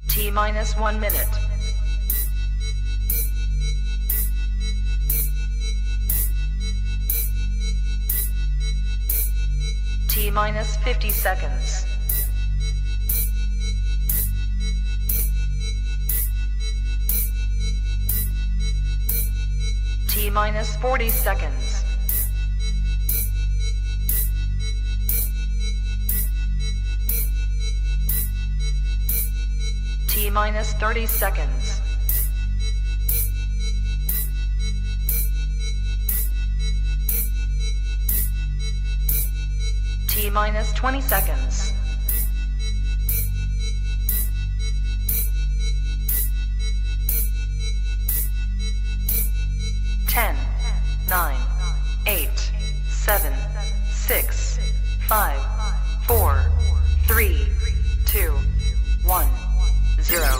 T-minus 1 minute. T-minus 50 seconds. T-minus 40 seconds. T-minus 30 seconds. T-minus 20 seconds. Ten, 9, 8, 7, 6, 5, 4, 3, 2, 1, 0.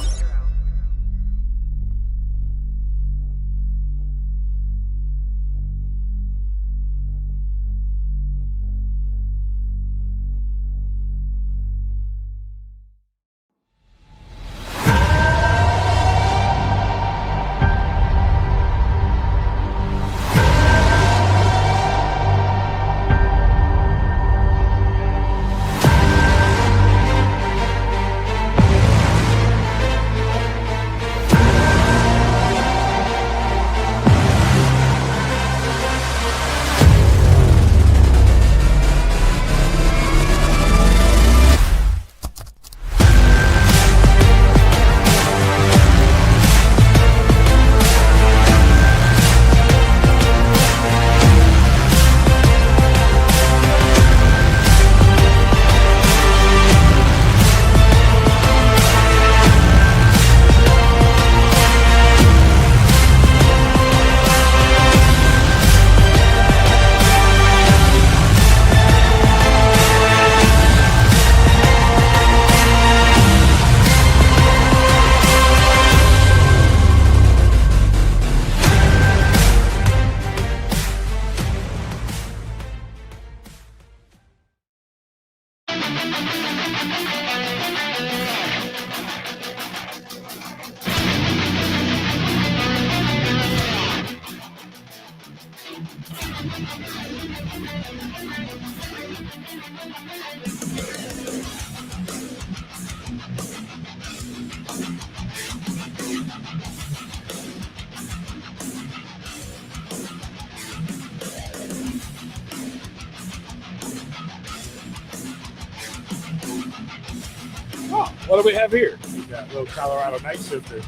Oh, what do we have here? We got a little Colorado night shifter.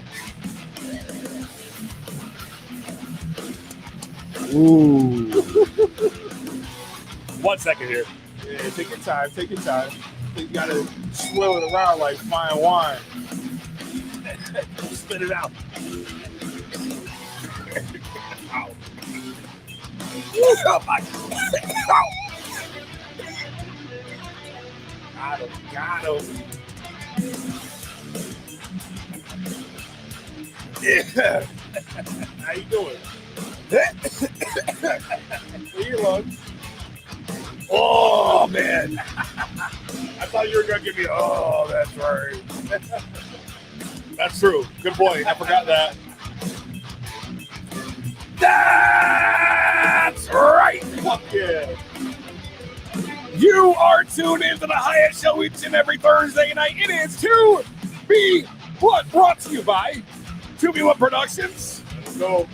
Ooh. 1 second here. Yeah, take your time, take your time. You gotta swirl it around like fine wine. Spit it out. Ow. Oh my God. Got him. Yeah. How you doing? Clear your lungs. Oh, man. I thought you were going to give me, oh, that's right. That's true. Good point. I forgot that. That's right. Fuck yeah. You are tuned into the highest show each and every Thursday night. It is 2B1, brought to you by 2B1 Productions. Let's go.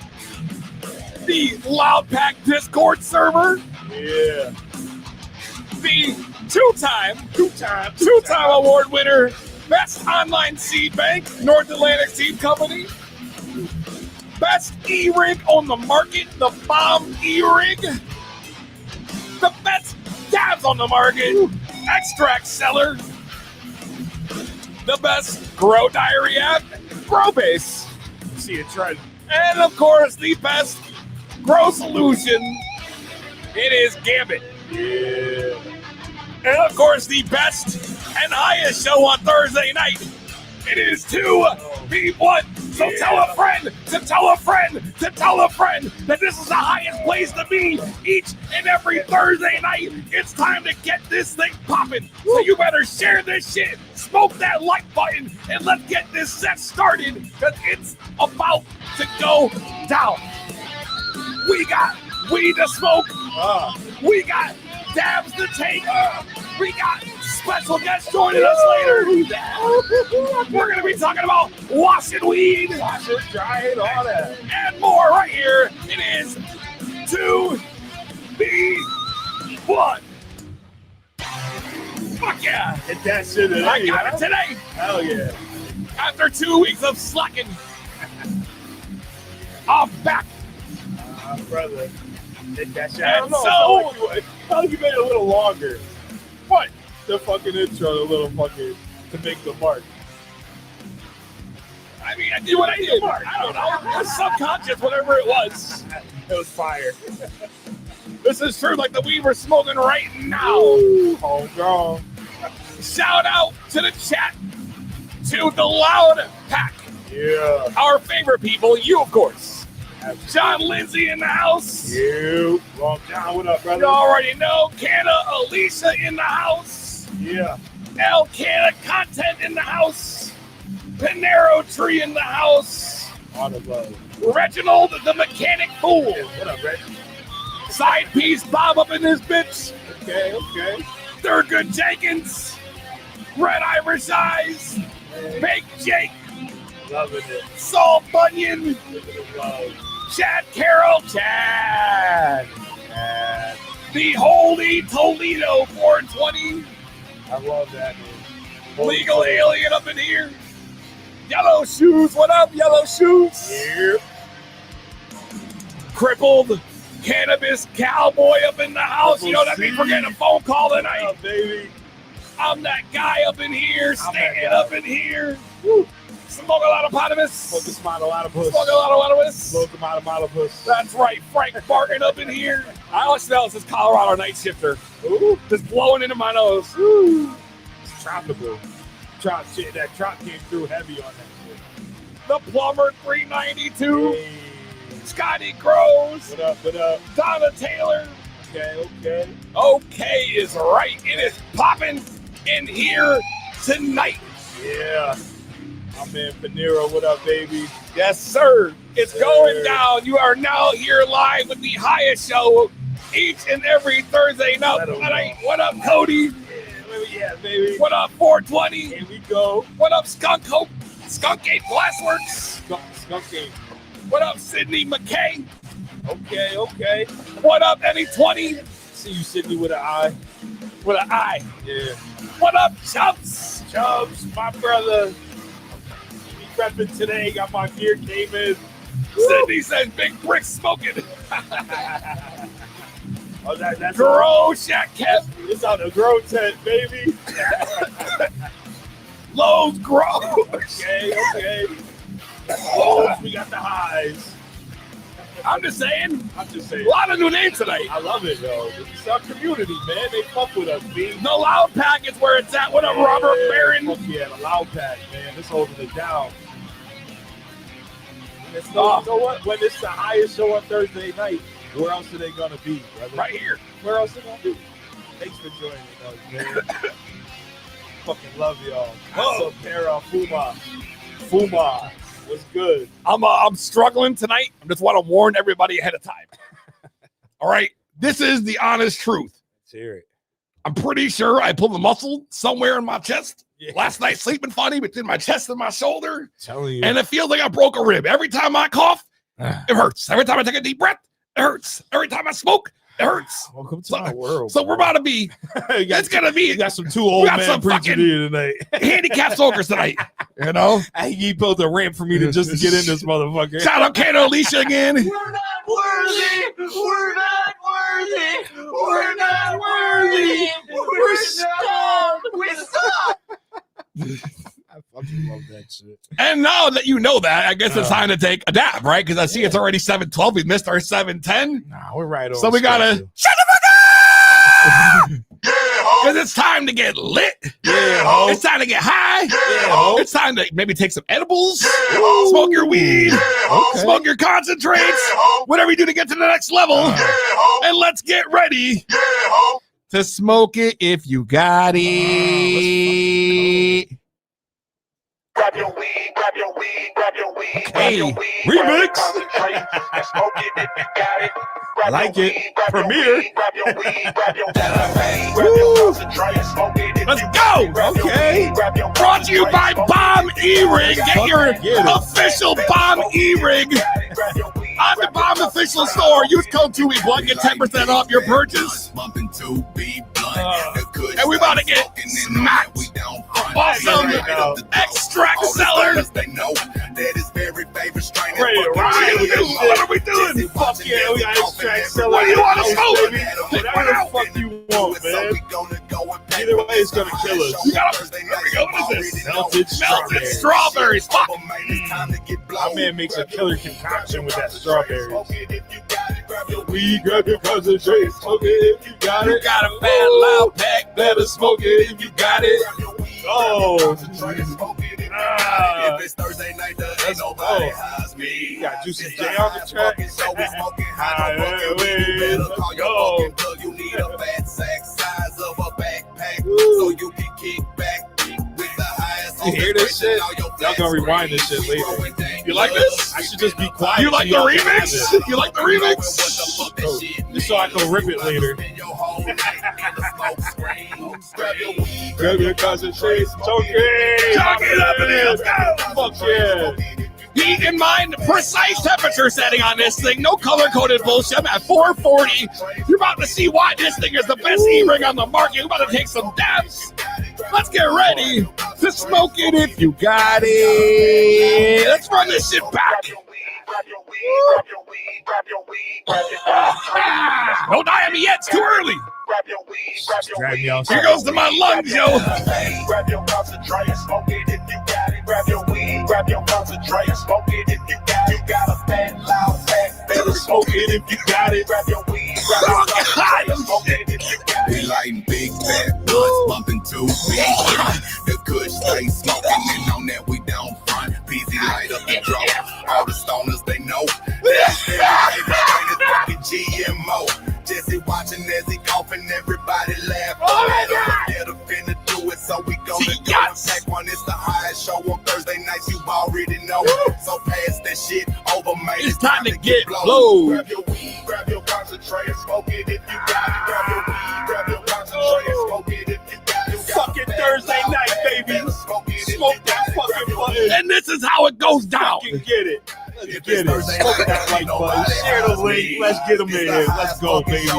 The Loud Pack Discord server. Yeah. The two-time award winner, Best Online Seed Bank, North Atlantic Seed Company. Best E-Rig on the market, the Bomb E-Rig. The best dabs on the market, extract seller. The best Grow Diary app, GrowBase. See it trend. And of course, the best grow solution, it is Gambit. Yeah. And of course, the best and highest show on Thursday night, It is 2v1. So tell a friend to tell a friend to tell a friend that this is the highest place to be each and every Thursday night. It's time to get this thing popping. So you better share this shit, smoke that like button, and let's get this set started because it's about to go down. We got weed to smoke. We got dabs to take. We got special guests joining us later. We're going to be talking about washing weed, Washing, drying, all that. and more right here. It is 2v1. Fuck yeah. Get that shit today. I got it today. Hell yeah. After 2 weeks of slacking, I'm back. Brother. Get that shit. And I don't know. so- I felt like you made it a little longer. What? The fucking intro, a little fucking to make the mark. I mean, I did what I did. I don't know. It was subconscious, whatever it was. It was fire. This is true, like the weed we're smoking right now. Homegrown. Shout out to the chat, to the Loud Pack, Yeah. our favorite people, you of course. John Lindsay in the house. You. Long John, what up, brother? You already know. Canna Alicia in the house. Yeah. El Canna Content in the house. Panero Tree in the house. All the love. Reginald the Mechanic Fool. What up, Reg? Side piece Bob up in this bitch. Okay. Thurgood Jenkins. Red Irish Eyes. Bake Jake. Loving it. Saul Bunyan. Look at the love. Chad Carroll. Chad. And The Holy Toledo 420. I love that, man. Legal Alien up in here. Yellow Shoes. What up, Yellow Shoes? Yeah. Crippled Cannabis Cowboy up in the house. You know that means we're getting a phone call What tonight. up, baby? I'm that guy up in here, I'm that standing guy. up in here. Woo. Smoke a lot of potamus. Focus smile, a lot of puss. Smoke a lot of potamus. Smoke a lot of puss. That's right, Frank Barton up in here. I always smell this Colorado night shifter. Ooh. Just blowing into my nose. Woo. It's tropical. Trop shit. That trop came through heavy on that The Plumber 392. shit. Hey. Scotty Groves. What up? What up? Donna Taylor. Okay. Okay is right. It is popping in here tonight. Yeah. I'm in Panero. What up, baby? Yes, sir. It's going Sir. down. You are now here live with the highest show each and every Thursday night. Let 'em know. What up, Cody? Yeah, baby. What up, 420? Here we go. What up, Skunk Hope? Skunk Gate Glassworks? Skunk game. What up, Sydney McKay? Okay. What up, Any 20? See you, Sydney, with an eye. With an I. Yeah. What up, Chubs? Chubbs, my brother. He prepping today. Got my gear came in. Sydney says Big Brick smoking. Oh, that's Grow Shack Kev. It's on the grow tent, baby. Lowe's Grow. Okay. Oh, we got the highs. I'm just saying. I'm just A saying. lot of new names tonight. I love it, though. It's our community, man. They fuck with us, B. The Loud Pack is where it's at. What up, Robert Barron? Fuck yeah, the loud pack, man. It's holding it down. And it's you know what? When it's the highest show on Thursday night, where else are they gonna be, brother? Right here. Where else are they gonna be? Thanks for joining us, man. Fucking love y'all. Oh. Para Fuma. What's good? I'm struggling tonight. I just want to warn everybody ahead of time. All right. This is the honest truth. Let's hear it. I'm pretty sure I pulled a muscle somewhere in my chest. Yeah. Last night sleeping funny between my chest and my shoulder. Telling you. And it feels like I broke a rib. Every time I cough, it hurts. Every time I take a deep breath, it hurts. Every time I smoke, it hurts. Welcome to my world. So we're about to be, it's going to You be got some two old got men some preaching fucking- here tonight. handicapped smokers tonight. You know? He built a ramp for me to just to get in this motherfucker. Shout out Kato Alicia again. We're not worthy. We're not worthy. We're not worthy. We're stoned. We're stuck. I fucking love that shit. And now that you know that, I guess it's time to take a dab, right? Because I see it's already 7:12. We missed our 7:10. Nah, we're right on. So we got to schedule. shut the fuck up! Because it's time to get lit. Yeah, ho. It's time to get high. Yeah, ho. It's time to maybe take some edibles, smoke your weed, smoke your concentrates, whatever you do to get to the next level. And let's get ready to smoke it if you got it. Grab your weed, grab your weed, grab your weed. Hey, remix. I like it. Premiere. Let's go. Okay. Brought to you by Bomb E-Rig. Get your official Bomb E-Rig on the Bomb official store. Use code 2E1. Get 10% off your purchase. And we about to get smacked. Awesome extract sellers. What are we doing? Fuck yeah, we got extract sellers. What do you want to smoke? Whatever the fuck you want, man. Either way, it's gonna kill us. You gotta, there we go. What is this? Melted strawberries. Fuck. My man makes a killer concoction with that strawberries. We grab your concentrate, smoke it if you got it. You got a fat loud pack, better smoke it if you got it. Oh, If it's Thursday night, there ain't nobody highs me. You got Juicy J on the track. So we smoking high. You need a fat sack size of a backpack so you can kick back with the highest. You hear this shit? Y'all gonna rewind this shit later. You like this? I should just be quiet. You like the remix? You like the remix? Just so I can rip it later. Grab your concentrate, choke it. Choke it up in here. Let's go. Fuck yeah. Keep in mind, precise temperature setting on this thing. No color-coded bullshit. I'm at 440. You're about to see why this thing is the best E-ring on the market. We're about to take some dabs. Let's get ready to smoke it if you got it. Let's run this shit back. Don't die on me yet. It's too early. Drag me outside. Here goes to my lungs, yo. Grab your concentrate and smoke it if you got it. Grab your weed, grab your concentrate and smoke it if you got it. You got a fat, loud pack, better smoke it if you got it. Grab your weed, grab your concentrate and smoke it if you got it. We lighting big fat blunts, bumping too big. The kush stay smoking, and on that we down front. Peezy light up the draw. All the stoners they know. That's their favorite fucking GMO. Jesse watching as he coughing, everybody laugh. Oh my God! They're finna do it, so we gonna go and take one. It's the highest show on Thursday nights, you already know. So pass that shit over, man. It's time to get low. Grab your weed, grab your concentrate and smoke it if you got it. Grab your weed, grab your concentrate and smoke it if you got it. Fucking Thursday night, baby. Smoke that fucking button. And this is how it goes down. Fucking get it. Let's get it. Smoke that like button. Share the link. Let's get them in here. Let's go, baby. Get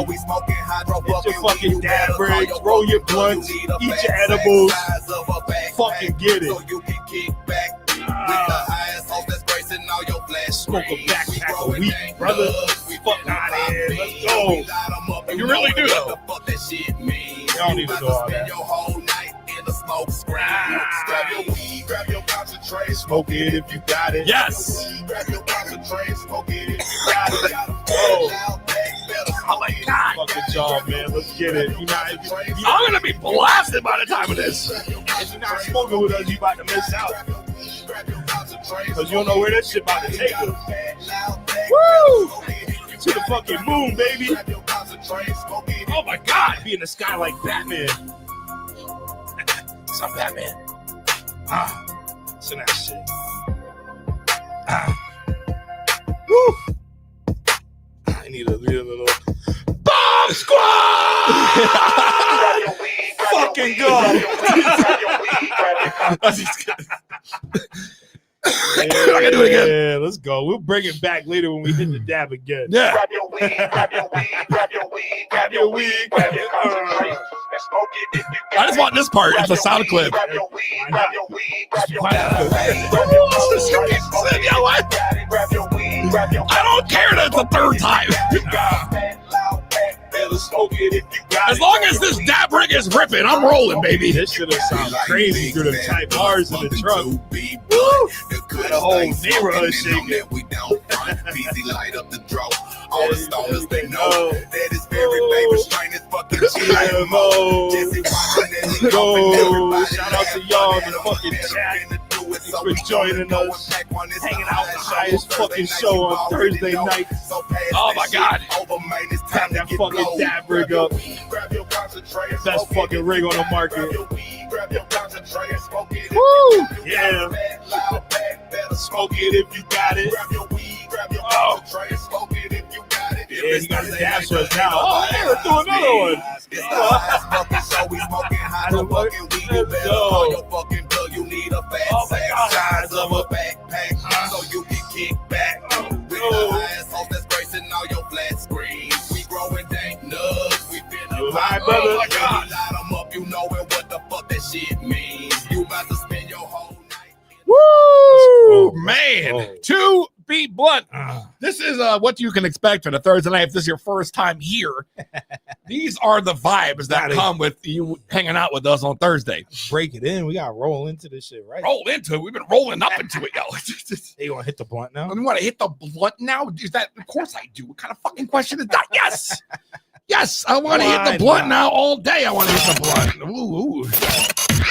your fucking dab breaks. Roll your blunts. Eat your edibles. Fucking get it. Smoke a backpack a week, brother. Fuck out of here. Let's go. You really do, though. Y'all don't need to do all that. Grab your weed, grab your concentrate, Smoke it if you got it. Yes. grab your concentrate, smoke it if you got it. Oh my God. Fucking job, man. Let's get it. You not, I'm going to be blasted by the time of this. if you're not smoking with us, you about to miss out. Because you don't know where that shit about to take us. Woo! To the fucking moon, baby. Oh my God. Be in the sky like Batman. It's not Batman. Listen to that shit. Woo. I need a little. Bomb Squad! Fucking go. I can do it again. Yeah, let's go. We'll bring it back later when we hit the dab again. Yeah. Grab your weed, grab your weed, grab your weed, grab your weed, grab your concentrate, and smoke it if you got I just want this part. It's a sound clip. Grab your weed, grab your weed, grab your Why not? You know what? grab your weed, grab your I don't care that it's the third time. Smoke it if you got As long as this dab rig is ripping, I'm rolling, baby. This should have sounded crazy through the tight bars in the truck. The whole neighborhood shaking. We down front. Peezy light up the draw. All the stoners, they know that his very favorite strain is fucking GMO. Jesse watching and he Yo, everybody. shout out to y'all in the fucking chat. Thanks for joining us, hanging out the highest fucking show on Thursday night. Oh my God. Tap that fucking dab rig up. Best fucking rig on the market. Woo! Yeah. Smoke it if you got it. Oh. Yeah, you got the dab sweats now. Oh, hey, let's do another one. You need a fat size of a backpack so you can kick back. With the assholes that's gracing all your flat screens. We growing dank nugs. We finna Hi, brother. Oh my God. Light 'em up, you knowin' what the fuck that shit means. You about to spend your whole night. Woo! Man, to be blunt, this is what you can expect on a Thursday night if this is your first time here. These are the vibes that come with you hanging out with us on Thursday. Break it in. We got to roll into this shit, right? Roll into it. We've been rolling up into it, yo. Hey, you want to hit the blunt now? You want to hit the blunt now? Is that? Of course I do. What kind of fucking question is that? Yes. Yes, I want to hit the blunt now all day. I want to hit the blunt. Ooh.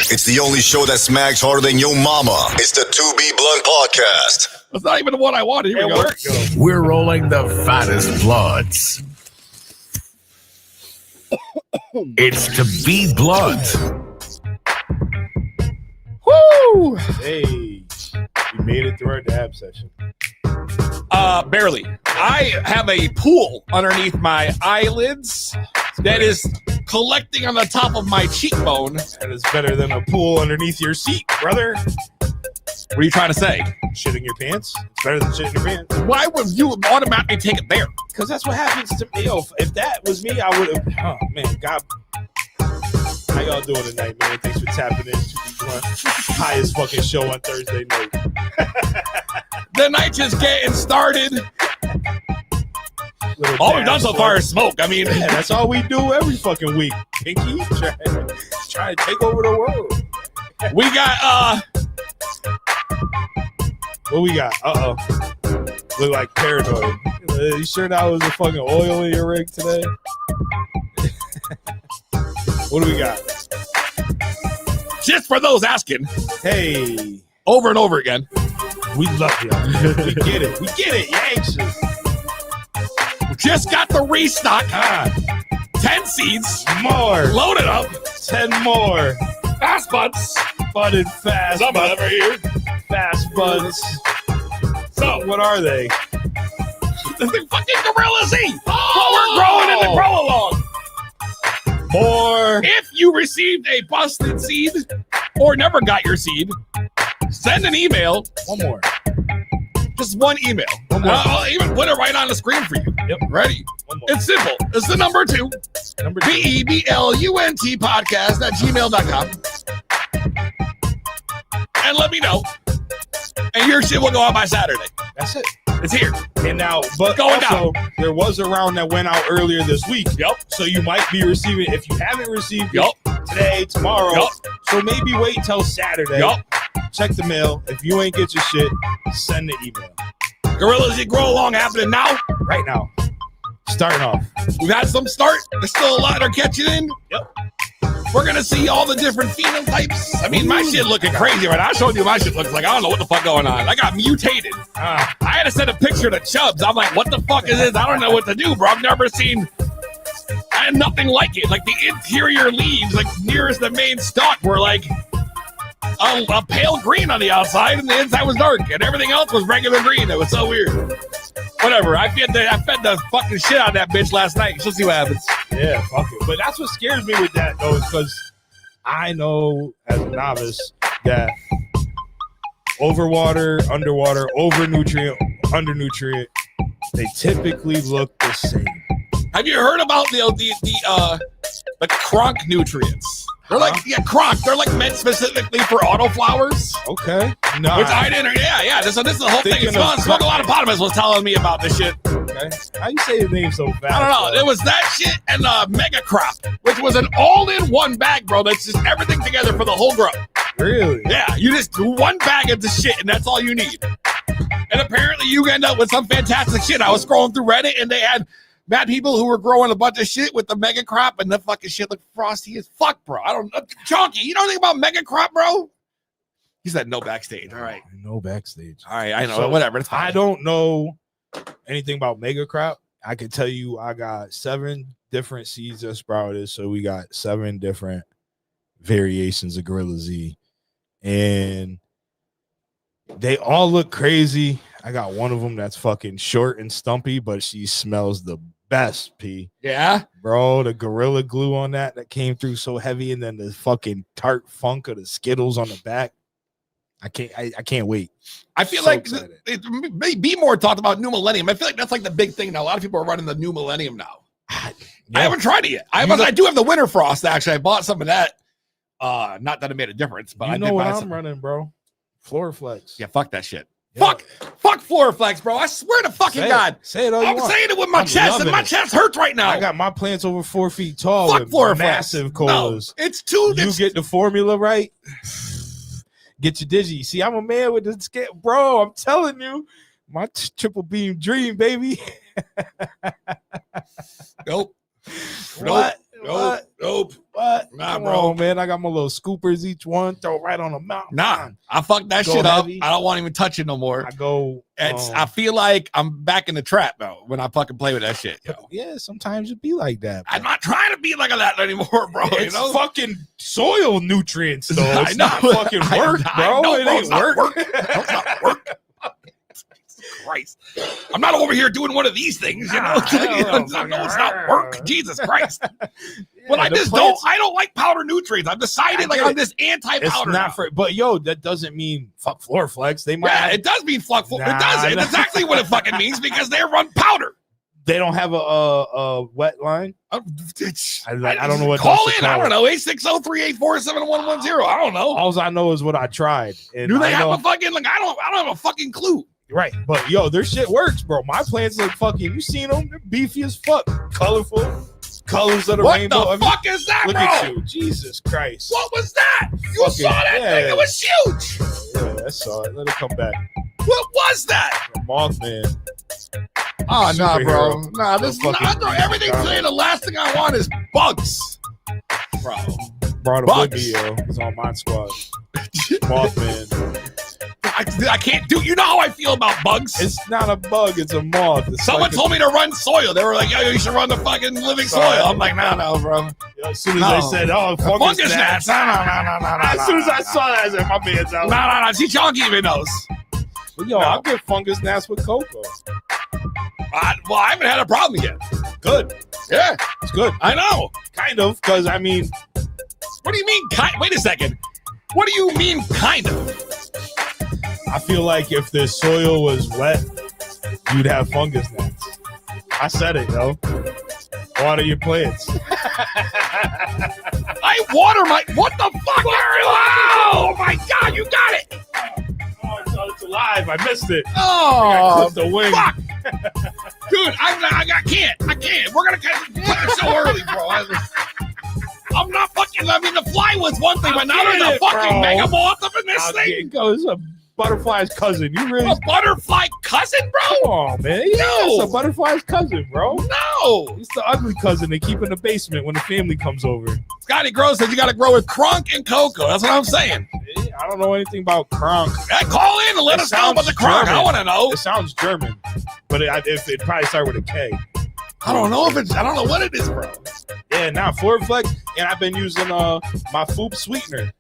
It's the only show that smacks harder than your mama. It's the 2B Blunt Podcast. That's not even what I wanted. Here we go. We're rolling the fattest bloods. It's to be blunt. Woo! Hey, we made it through our dab session. Barely. I have a pool underneath my eyelids that is collecting on the top of my cheekbone. And it's better than a pool underneath your seat, brother. What are you trying to say? Shitting your pants? It's better than shitting your pants. Why would you automatically take it there? Because that's what happens to me. Yo, if that was me, I would have. Oh, man, God. How y'all doing tonight, man? Thanks for tapping in to the blunt. Highest fucking show on Thursday night. The night just getting started. All we've done so far is smoke. I mean, yeah, that's all we do every fucking week. Pinky, trying to take over the world. We got, what we got? Look like paranoid. You sure that was the fucking oil in your rig today? What do we got? Just for those asking. Hey. Over and over again. We love y'all. We get it. We get it. You anxious. Just got the restock. 10 seeds. More. Loaded up. 10 more. Fast buds. Budded fast. Some of them are here. Fast buds. So, what are they? The fucking Gorilla Z. Oh, we're growing in the grow along. More. If you received a busted seed or never got your seed, send an email. One more. Just one email. One more. I'll even put it right on the screen for you. Yep. Ready? One more. It's simple. It's the number 2. Number 2. BEBLUNT podcast@gmail.com. And let me know. And your shit will go out by Saturday. That's it. It's here. And now, but going also, there was a round that went out earlier this week. Yep. So you might be receiving, if you haven't received Yep. it today, tomorrow. Yep. So maybe wait till Saturday. Yep. Check the mail. If you ain't get your shit, send the email. Gorilla Z grow along happening now. Right now. Starting off. We've had some start. There's still a lot that are catching in. Yep. We're going to see all the different phenotypes. I mean, my shit looking crazy right now. I showed you my shit looks like. I don't know what the fuck going on. I got mutated. I had to send a picture to Chubbs. I'm like, what the fuck is this? I don't know what to do, bro. I've never seen nothing like it. Like the interior leaves, like nearest the main stalk, were like a pale green on the outside, and the inside was dark, and everything else was regular green. It was so weird. Whatever. I fed the fucking shit out of that bitch last night. She'll see what happens. Yeah, fuck it. But that's what scares me with that, though, is because I know as a novice that overwater, underwater, overnutrient, undernutrient, they typically look the same. Have you heard about the cronk nutrients? They're like, cronk. They're like meant specifically for autoflowers. Okay. No. Which I didn't. Yeah. This is the whole thing. Smoke a lot of Potamus was telling me about this shit. Okay. How you say his name so fast? I don't know. It was that shit and Mega Crop, which was an all-in-one bag, bro. That's just everything together for the whole grow. Really? Yeah. You just do one bag of the shit, and that's all you need. And apparently you end up with some fantastic shit. I was scrolling through Reddit and they had mad people who were growing a bunch of shit with the mega crop and the fucking shit looked frosty as fuck, bro. I don't know. Chonky, you know anything about mega crop, bro? He said no backstage. All right. No backstage. All right, I know. So, whatever. It's fine. I don't know anything about mega crop. I can tell you I got 7 different seeds that sprouted. So we got 7 different variations of Gorilla Z. And they all look crazy. I got one of them that's fucking short and stumpy, but she smells the best, P. Yeah? Bro, the Gorilla Glue on that came through so heavy, and then the fucking tart funk of the Skittles on the back. I can't wait. I feel So like excited. it may be more talked about New Millennium. I feel like that's like the big thing now. A lot of people are running the New Millennium now. I haven't tried it yet. I do have the Winter Frost, actually. I bought some of that. Not that it made a difference, but You I know did what buy I'm some. running, bro? Floraflex. Yeah, fuck that shit. Yeah. Fuck Floraflex, bro. I swear to fucking God. Say it all you I'm want. saying it with my I'm chest, and loving my it. chest hurts right now. I got my plants over 4 feet tall. Fuck with Floraflex. massive colas. No, it's too. You get the formula right. Get your digi. See, I'm a man with the scale, bro. I'm telling you, my triple beam dream, baby. Nope. What? Nope. What? Nah, Come bro. on, man. I got my little scoopers, each one. Throw right on the mountain. Nah, I fucked that Go shit heavy. up. I don't want to even touch it no more. I go. I feel like I'm back in the trap though when I fucking play with that shit. Yo. Yeah, sometimes it be like that. I'm not trying to be like that anymore, bro. It's you know, fucking soil nutrients, though. I It's know. not fucking work, I bro. know, It bro. ain't It's not work. It's not work. Christ, I'm not over here doing one of these things, you know. I know it's not work. Jesus Christ. But I just don't. I don't like powder nutrients. I've decided like on this anti-powder. It's not now. for, but yo, that doesn't mean fuck Floraflex. They might. Yeah, have, it does mean fuck. It Nah, does. It's nah. exactly what it fucking means because they run powder. they don't have a wet line. I don't know what. Call those in. are I don't called. know. 860-384-7110. I don't know. All I know is what I tried. And Do they I have know, a fucking like? I don't have a fucking clue. right? But yo, their shit works, bro. My plants look fucking. You seen them? They're beefy as fuck, colorful, colors of the What rainbow. the fuck is that, Look bro? at you, Jesus Christ! What was that? You Fucking- saw that yeah. thing? It was huge. Yeah, I saw it. Let it come back. What was that? A Mothman. Oh, nah, bro. Superhero. Nah, this is Fucking- everything today. The last thing I want is bugs, bro. Brought a Bugs. boogie, yo. It's on my squad. Mothman. I can't do. You know how I feel about bugs. It's not a bug. It's a moth. It's Someone like a- told me to run soil. They were like, "Yo, you should run the fucking living soil." I'm like, "No, bro." As soon as No. they said, "Oh, fungus gnats," No. as soon as I saw that, I said, "My man's out." No. See, Chonky even knows. But yo, No. I'll get fungus gnats with cocoa. Well, I haven't had a problem yet. Good. Yeah, It's good. I know. Kind of, because I mean, What do you mean? Wait a second. What do you mean, kind of? I feel like if the soil was wet, you'd have fungus gnats. I said it, yo. Water your plants. I water my. What the fuck? Oh my God! You got it. Oh, it's alive. I missed it. Oh, The wing. fuck. Dude, I can't. We're gonna cut the show early, bro. I'm not fucking. I mean, the fly was one thing, but now there's a fucking bro. mega moth up in this I'll thing. go. It's a butterfly's cousin. You really? A butterfly cousin, Come bro? on, man. Yeah, No. it's a butterfly's cousin, bro. No. It's the ugly cousin they keep in the basement when the family comes over. Scotty Gross says you got to grow with crunk and cocoa. That's what I'm saying. I don't know anything about Kronk. Hey, call in and let It us know about the sounds crunk. I German. want to know. It sounds German, but it probably started with a K. I don't know if it's. I don't know what it is, bro. Yeah, now Floraflex, and I've been using my Foop sweetener,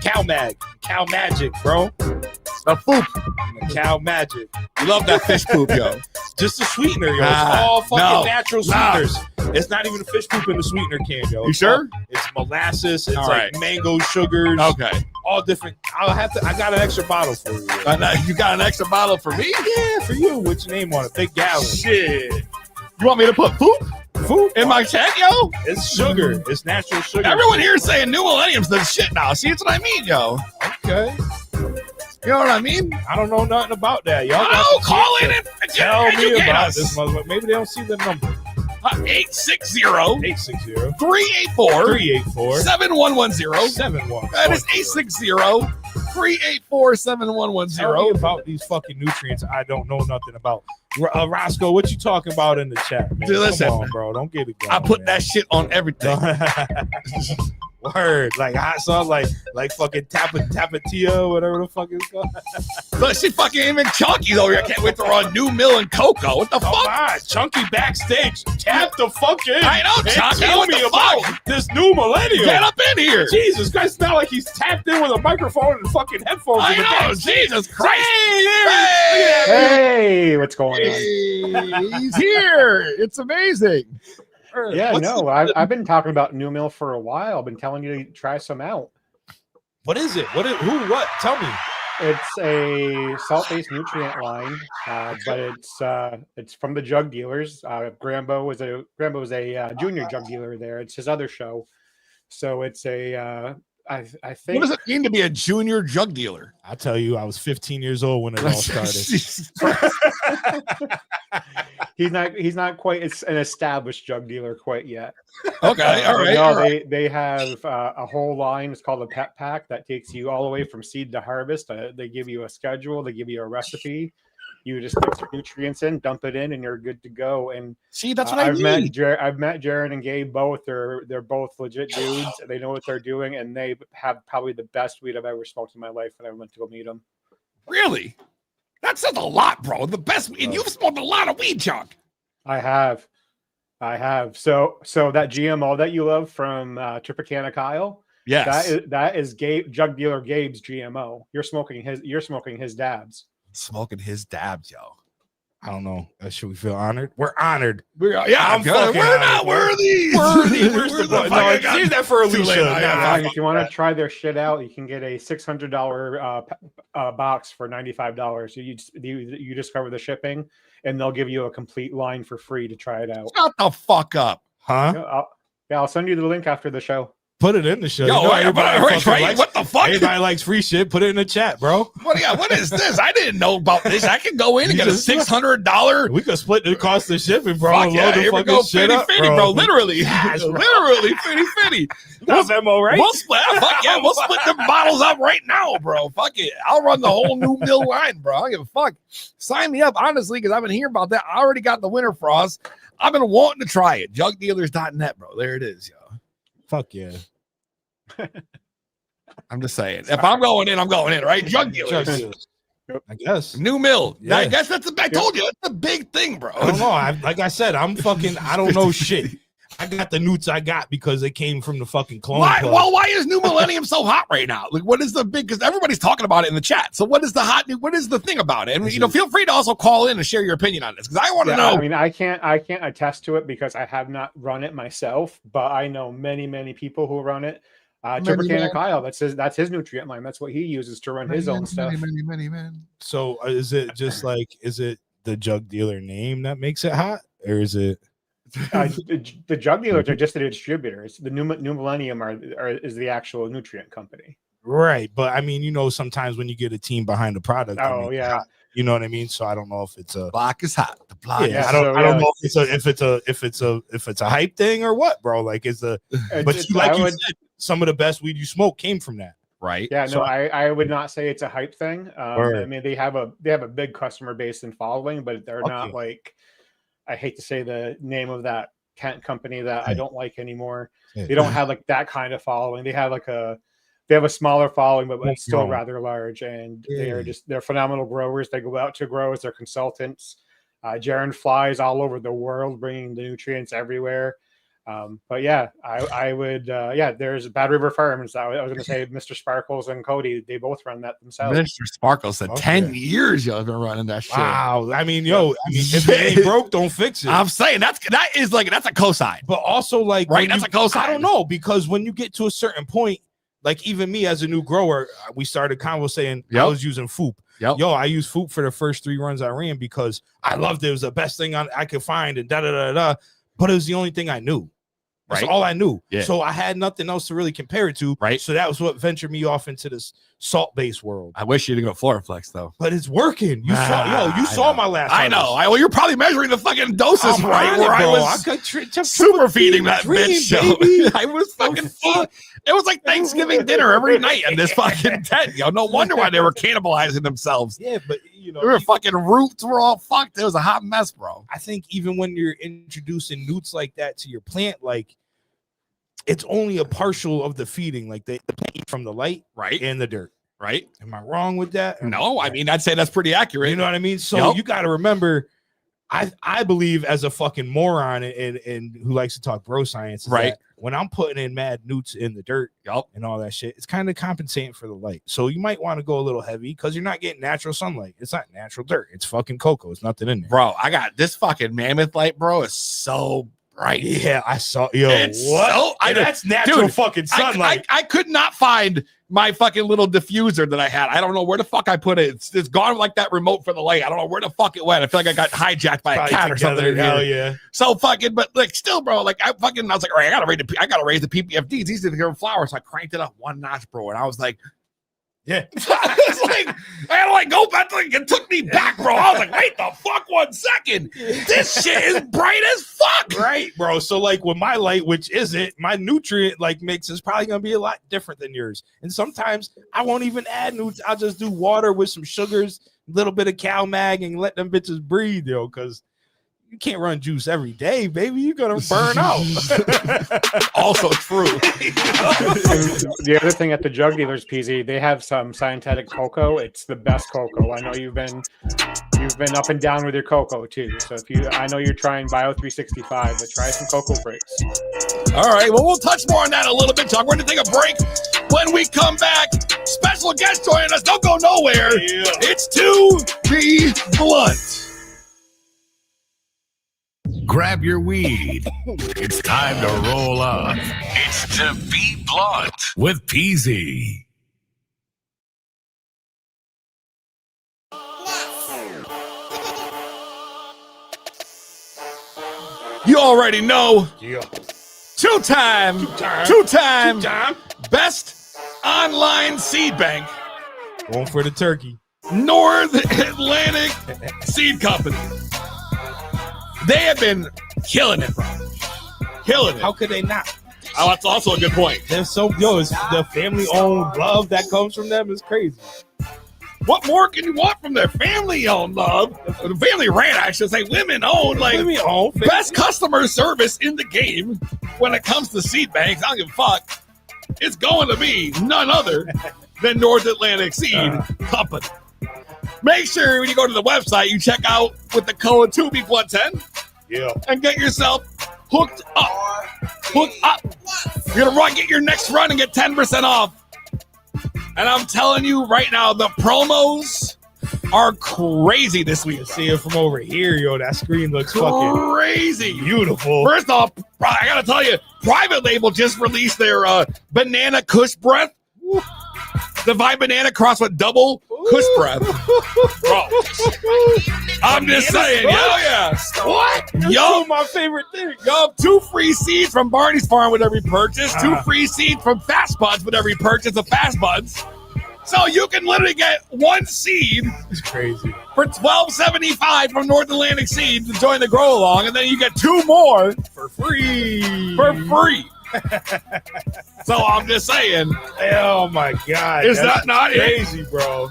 Cow Magic, bro. The poop. Cow Magic, You love that fish poop, yo. just a sweetener, yo. Nah, It's all fucking no, natural nah. sweeteners. It's not even a fish poop in the sweetener can, yo. You It's sure? It's molasses. It's All like right. mango sugars. Okay. All different. I got an extra bottle for you. You got an extra bottle for me? Yeah, for you. What's your name on it? Big gallon. Shit. You want me to put poop in my tent, yo? It's sugar. It's natural sugar. Everyone here is saying New Millennium's the shit now. See, that's what I mean, yo. Okay. You know what I mean? I don't know nothing about that. Y'all got Oh, to call in check and Tell me educate about us. this motherfucker. Maybe they don't see the number. 860 860 384 384 7110. 71. That is 860 384-7110. Tell me about these fucking nutrients I don't know nothing about. Roscoe, what you talking about in the chat, man? Dude, listen, come on, bro. Don't get it going, I put man. that shit on everything. Word, like hot sauce, like fucking Tapatio, whatever the fuck it's called. But she fucking even chunky though. I can't wait to run New Mill and Cocoa. What the Come fuck? on, Chunky backstage. Tap the fuck in. I know, and Chunky. Tell What me the about fuck? this new millennium. Get up in here. Jesus Christ, it's not like he's tapped in with a microphone and fucking headphones. I in the know, back. Jesus Christ. Hey, Hey, what's going on? Hey, he's here. It's amazing. Yeah, What's no, I've been talking about New Mill for a while. I've been telling you to try some out. what is it? What? Tell me. It's a salt-based nutrient line, but it's from the jug dealers. Grambo is a junior jug dealer there. It's his other show, so it's a I think. What does it mean to be a junior drug dealer? I tell you, I was 15 years old when it all started. Jesus Christ. He's not quite an established jug dealer quite yet. Okay, all right. No, all right. they have a whole line. It's called a pet pack that takes you all the way from seed to harvest. They give you a schedule. They give you a recipe. You just mix your nutrients in, dump it in, and you're good to go. And See, that's what I've need. met Jared and Gabe both. They're both legit dudes. They know what they're doing, and they have probably the best weed I've ever smoked in my life. When I went to go meet them. Really? That says a lot, bro. The best, and you've smoked a lot of weed, Chuck. I have. So that GMO that you love from Tropicana Kyle, Yes. that is jug dealer Gabe's GMO. You're smoking his dabs. Smoking his dabs, yo. I don't know. Should we feel honored? We're honored. I'm fucking we're not honored. worthy. Where's the fuck? no, save that for Too Alicia. late. Nah, If you want to try their shit out, you can get a $600 box for $95. You just cover the shipping, and they'll give you a complete line for free to try it out. Shut the fuck up. huh? I'll send you the link after the show. Put it in the show. Yo, You know everybody fucking likes- what the fuck? Everybody likes free shit. Put it in the chat, bro. What is this? I didn't know about this. I can go in and You get a just- $600. We could split the cost of shipping, bro. Fuck and yeah, load the here we fucking go. shit Fitty, up, fitty, bro. Literally. Yes, bro. Literally, fitty. That's Venmo, right? We'll split. Fuck yeah, we'll split the bottles up right now, bro. Fuck it. I'll run the whole New Mill line, bro. I don't give a fuck. Sign me up, honestly, because I've been hearing about that. I already got the winter frost. I've been wanting to try it. Jugdealers.net, bro. There it is, yo. Fuck yeah. I'm just saying. If I'm going in, I'm going in, right? Drug dealers. I guess. New Mill. Yeah. I guess that's I told you, that's the big thing, bro. I don't know. Like I said, I don't know shit. I got the newts I got because they came from the fucking clone. Why? Club. Well, why is New Millennium so hot right now? Like, what is the big? Because everybody's talking about it in the chat. So, what is the hot? What is the thing about it? And feel free to also call in and share your opinion on this because I want to know. I mean, I can't attest to it because I have not run it myself, but I know many people who run it. Tropicana Kyle, that's his nutrient line. That's what he uses to run his own stuff. Many. So is it just like is it the jug dealer name that makes it hot, or is it? The jug dealers are just the distributors. The New Millennium is the actual nutrient company. Right, but I mean, sometimes when you get a team behind the product, you know what I mean. So I don't know if it's a Block is hot. The block. yeah, is I don't know if it's a hype thing or what, bro. Like you said, some of the best weed you smoke came from that, right? Yeah, so I would not say it's a hype thing. I mean, they have a big customer base and following, but they're not like, I hate to say the name of that tent company that I don't like anymore. They don't have like that kind of following. They have a smaller following, but it's still rather large, and they're phenomenal growers. They go out to growers, they're consultants. Jaron flies all over the world, bringing the nutrients everywhere. But yeah, I would, there's Bad River Farms. I was going to say Mr. Sparkles and Cody, they both run that themselves. Mr. Sparkles said 10 years y'all been running that shit. Wow. I mean, if it ain't broke, don't fix it. I'm saying that's a cosign. But also like, right, that's a cosign. I don't know, because when you get to a certain point, like even me as a new grower, we started convo saying I was using Foop. Yo, I used Foop for the first 3 runs I ran because I loved it. It was the best thing I could find and but it was the only thing I knew. That's Right. all I knew. Yeah. So I had nothing else to really compare it to. Right. So that was what ventured me off into this salt-based world. I wish you didn't go Floraflex though. But it's working. You I saw know. my last. I know. harvest. Well, you're probably measuring the fucking doses I'm right on where it, I bro. was I could super feeding that dream, bitch show. baby. I was fucking eating. It was like Thanksgiving dinner every night in this fucking tent. Yo, no wonder why they were cannibalizing themselves. Yeah, but you know, We were fucking roots were all fucked. It was a hot mess, bro. I think even when you're introducing newts like that to your plant, like it's only a partial of the feeding. Like the plant eats from the light, Right. and the dirt. Right. Am I wrong with that? No, I mean, I'd say that's pretty accurate. You know what I mean? So Yup. you got to remember, I believe as a fucking moron and who likes to talk bro science, is Right. that when I'm putting in mad newts in the dirt and all that shit, it's kind of compensating for the light. So you might want to go a little heavy because you're not getting natural sunlight. It's not natural dirt. It's fucking cocoa. It's nothing in there. Bro, I got this fucking mammoth light, bro. Is so bright. Yeah, I saw. Yo, It's what? so- I- That's natural dude, fucking sunlight. I could not find my fucking little diffuser that I had. I don't know where the fuck I put it. It's gone like that remote for the light. I don't know where the fuck it went. I feel like I got hijacked by a cat or something. in Hell here. yeah. So fucking, but like still, bro. Like I was like, all right, I gotta raise the PPFDs. These are the girl flowers. So I cranked it up one notch, bro. And I was like, yeah. it's like I had to like go back. Like, it took me back, bro. I was like, wait the fuck 1 second. This shit is bright as fuck. Right, bro. So like with my light, which isn't, my nutrient like mix is probably gonna be a lot different than yours. And sometimes I won't even add nutrients. I'll just do water with some sugars, a little bit of cow mag, and let them bitches breathe, yo, because you can't run juice every day, baby. You're gonna burn out. Also true. The other thing at the drug dealers, Peezy, they have some synthetic cocoa. It's the best cocoa. I know you've been up and down with your cocoa too. So I know you're trying Bio 365, but try some cocoa breaks. All right. Well, we'll touch more on that in a little bit, Chuck. We're going to take a break. When we come back, special guest joining us. Don't go nowhere. Yeah. It's To Be Blunt. Grab your weed. It's time to roll up. It's To Be Blunt with Peezy. You already know. Yeah. Two-time best online seed bank, Going for the turkey. North Atlantic Seed Company. They have been killing it, bro. Killing it. How could they not? Oh, that's also a good point. They're so it's the family-owned love that comes from them is crazy. What more can you want from their family-owned love? The family-ran, I should say, women-owned, like Family-owned. best customer service in the game when it comes to seed banks. I don't give a fuck. It's going to be none other than North Atlantic Seed Company. Make sure when you go to the website, you check out with the code 2BBLUNT10 Yeah. and get yourself hooked up. Hooked up. You're going to get your next run and get 10% off. And I'm telling you right now, the promos are crazy this week. See it from over here, yo. That screen looks fucking Crazy. beautiful. First off, I got to tell you, Private Label just released their Banana Kush Breath. Divine Banana crossed with double Kush Breath. Bro, I'm just saying. Yeah. What? That's Yo, my favorite thing. Yo, 2 free seeds from Barney's Farm with every purchase. 2 free seeds from Fast Buds with every purchase of Fast Buds. So you can literally get 1 seed It's crazy. for $12.75 from North Atlantic Seed to join the grow along, and then you get 2 more For free. for free. So I'm just saying, Oh my god. is That's that not it? crazy, bro?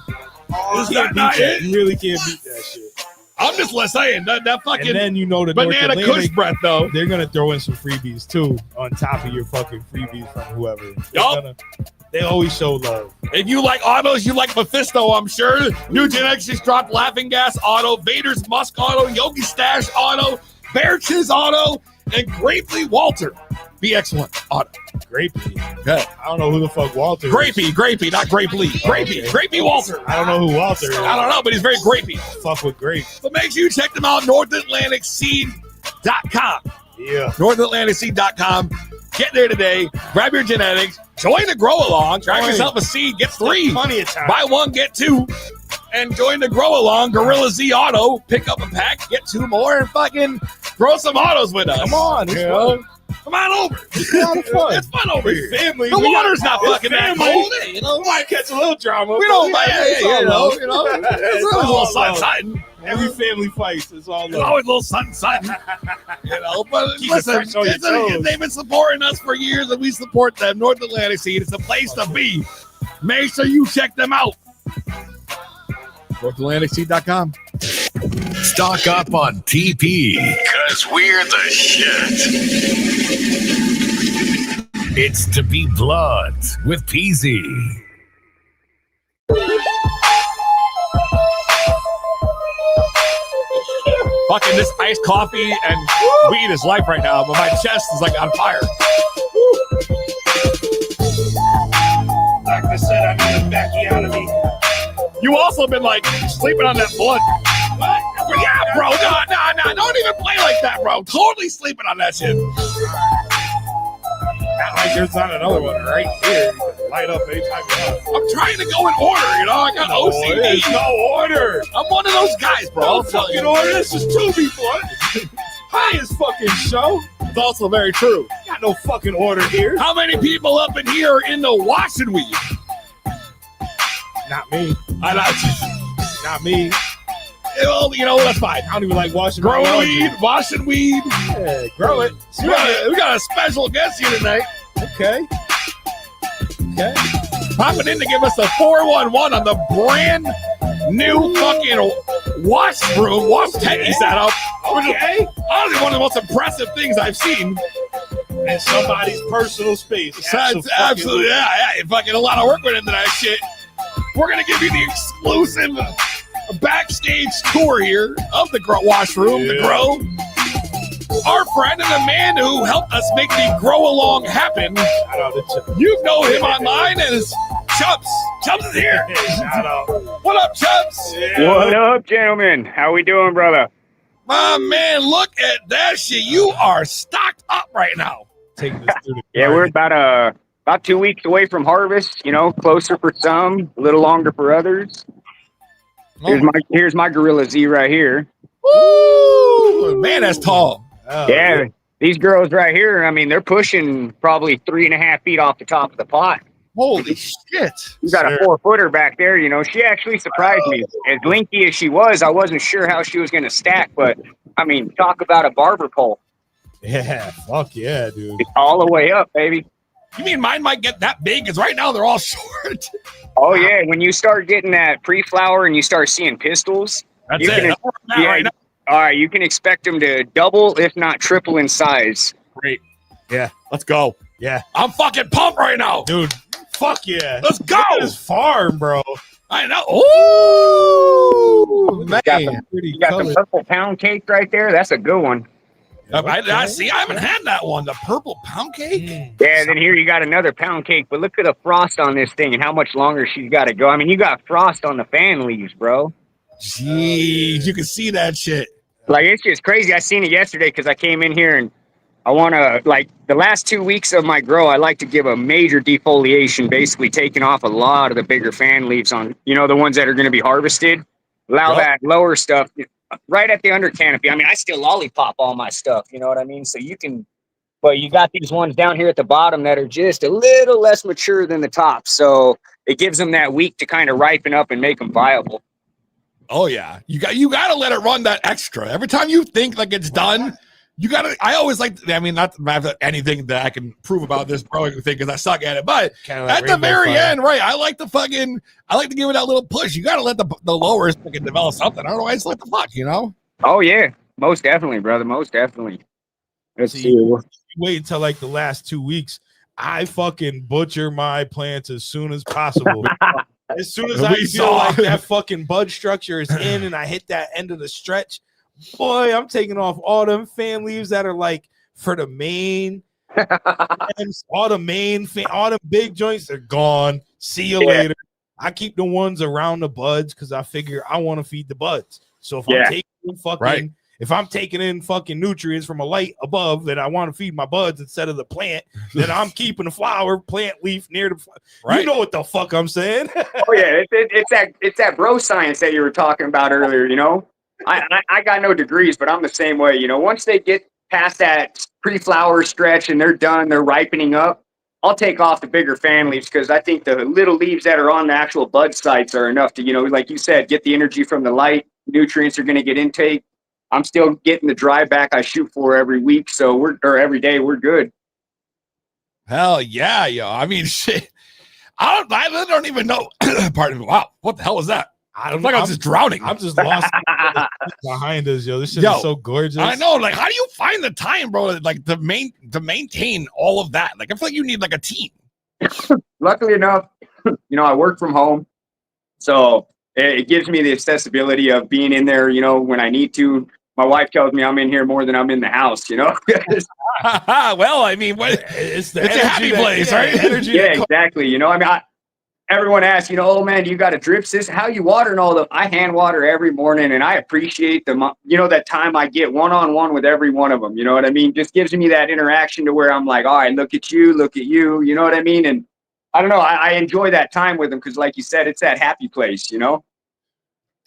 Is You that can't not beat that. it? You really can't beat that shit. I'm just saying that And fucking then you know the North Banana Kush Atlantic, Breath though. they're gonna throw in some freebies too on top of your fucking freebies from whoever. Yup. They always show love. If you like autos, you like Mephisto, I'm sure. New Genetics just dropped Laughing Gas Auto, Vader's Musk Auto, Yogi Stash Auto, Bear Chiz Auto, and Grapely Walter BX1 Auto. Grapey. Good. I don't know who the fuck Walter is. Grapey, not Grapely. Grapey, Okay. Grapey Walter. I don't know who Walter is. I don't know, but he's very grapey. Fuck with grape. But make sure you check them out, NorthAtlanticSeed.com. Yeah. NorthAtlanticSeed.com. Get there today. Grab your genetics. Join the grow along. Grab yourself a seed. Get 3. Plenty of time. Buy 1, get 2. And join the grow along. Gorilla Z Auto. Pick up a pack. Get 2 more and fucking grow some autos with us. Come on. It's You know? fun. Come on over. It's a lot of fun. It's fun over here. Family. The water's not fucking that cold. Hey, We might catch a little drama. We don't like it's it. all love. It's always a little something. Every family fights. It's all There's love. always a little something. But Keep it listen, fresh on your toes. they've been supporting us for years, and we support them. North Atlantic Seed. It's a place to be. Make sure you check them out. NorthAtlanticSeed.com. Stock up on TP, cause we're the shit. It's To Be Blood with Peezy. Fucking this iced coffee and weed is life right now, but my chest is like on fire. Doctor said I need to back you out of me. You also been like sleeping on that blood. What? Yeah, bro. No. Don't even play like that, bro. Totally sleeping on that shit. Not like there's not another one right here. You can light up anytime you want. I'm trying to go in order, you know? I got OCD. There's no order. I'm one of those guys, bro. No fucking order. This is To Be Blood. Highest fucking show. It's also very true. Got no fucking order here. How many people up in here are into washing weed? Not me. Not me. Well, you know, that's fine. I don't even like washing my Growing laundry. weed, washing weed. Yeah, grow it. We got a special guest here tonight. Okay. Popping in to give us a 411 on the brand new fucking wash tank setup. Okay. Honestly, one of the most impressive things I've seen. And somebody's personal space. Absolutely, yeah. Fucking a lot of work went into that shit. We're gonna give you the exclusive backstage tour here of the washroom, the Grow. Our friend and the man who helped us make the Grow Along happen. Shout out to Chubb. You know him online as Chubbs. Chubbs is here. Shout out. What up, Chubbs? What up, gentlemen? How we doing, brother? My man, look at that shit. You are stocked up right now. Take this through the Yeah, we're about 2 weeks away from harvest. You know, closer for some, a little longer for others. Here's my Gorilla Z right here. Woo! Man, that's tall. Oh, Yeah, these girls right here. I mean, they're pushing probably 3.5 feet off the top of the pot. Holy shit. You got a 4-footer back there. You know, she actually surprised me. As linky as she was, I wasn't sure how she was going to stack. But I mean, talk about a barber pole. Yeah, fuck yeah, dude. All the way up, baby. You mean mine might get that big? Because right now they're all short. Oh yeah, when you start getting that pre-flower and you start seeing pistils, That's you it. can- That's where I'm at yeah, right now. all right, you can expect them to double, if not triple in size. Great. Yeah. Let's go. Yeah. I'm fucking pumped right now. Dude, fuck yeah. Let's go. Look at this farm, bro. I know. Ooh. Man, You got the purple pound cake right there. That's a good one. I see. I haven't had that one. The purple pound cake. Yeah, then here you got another pound cake, but look at the frost on this thing and how much longer she's got to go. I mean, you got frost on the fan leaves, bro. Jeez, you can see that shit. Like, it's just crazy. I seen it yesterday because I came in here and I want to, like, the last 2 weeks of my grow, I like to give a major defoliation, basically taking off a lot of the bigger fan leaves on, you know, the ones that are going to be harvested. Allow that lower stuff right at the under canopy. I mean, I still lollipop all my stuff, you know what I mean? So you can, but you got these ones down here at the bottom that are just a little less mature than the top. So it gives them that week to kind of ripen up and make them viable. Oh yeah, you got to let it run that extra. Every time you think like it's done, you got to. I always like. I mean, not to have anything that I can prove about this growing thing because I suck at it. But at the very end, right? I like to give it that little push. You got to let the lowers fucking develop something. Otherwise, what the fuck, you know? Oh yeah, most definitely, brother. Most definitely. Let's see. Wait until like the last 2 weeks. I fucking butcher my plants as soon as possible. As soon as I feel like that fucking bud structure is in and I hit that end of the stretch, boy, I'm taking off all them fan leaves that are like for the main, all the big joints are gone. See you later. I keep the ones around the buds because I figure I want to feed the buds. So if I'm taking in fucking, if I'm taking in fucking nutrients from a light above that I want to feed my buds instead of the plant, then I'm keeping the flower plant leaf near the. You know what the fuck I'm saying? Oh yeah, it's that bro science that you were talking about earlier. You know, I got no degrees, but I'm the same way. You know, once they get past that pre-flower stretch and they're done, they're ripening up, I'll take off the bigger fan leaves because I think the little leaves that are on the actual bud sites are enough to, like you said, get the energy from the light. Nutrients are going to get intake. I'm still getting the dry back I shoot for every week, or every day. We're good. Hell yeah, yo! I mean, shit. I don't even know. Pardon me. Wow, what the hell was that? I don't know. I'm just drowning. I'm just lost behind us, yo. This shit is so gorgeous. I know. Like, how do you find the time, bro? Like to maintain all of that? Like, I feel like you need like a team. Luckily enough, I work from home, so it gives me the accessibility of being in there. When I need to. My wife tells me I'm in here more than I'm in the house. Well, I mean, it's a happy place, right? Yeah, exactly. Everyone asks, oh man, you got a drip system? How you watering all the? I hand water every morning, and I appreciate that time I get one-on-one with every one of them. You know what I mean? Just gives me that interaction to where I'm like, all right, look at you. You know what I mean? And I don't know, I enjoy that time with them because, like you said, it's that happy place.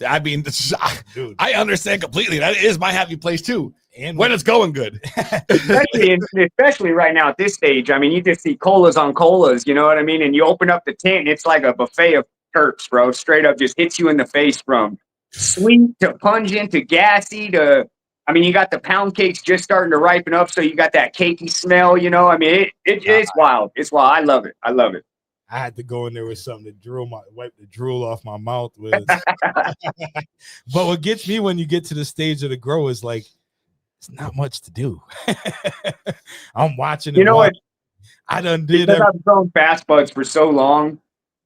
I mean, I understand completely. That is my happy place too. And when it's going good, especially right now at this stage. I mean, you just see colas on colas, you know what I mean? And you open up the tent, and it's like a buffet of terps, bro. Straight up, just hits you in the face from sweet to pungent to gassy to. I mean, you got the pound cakes just starting to ripen up, so you got that cakey smell. I mean, it's wild. It's wild. I love it. I had to go in there with something to wipe the drool off my mouth with. But what gets me when you get to the stage of the grow is like, it's not much to do. I'm watching it. What? I done did. I've grown fast buds for so long.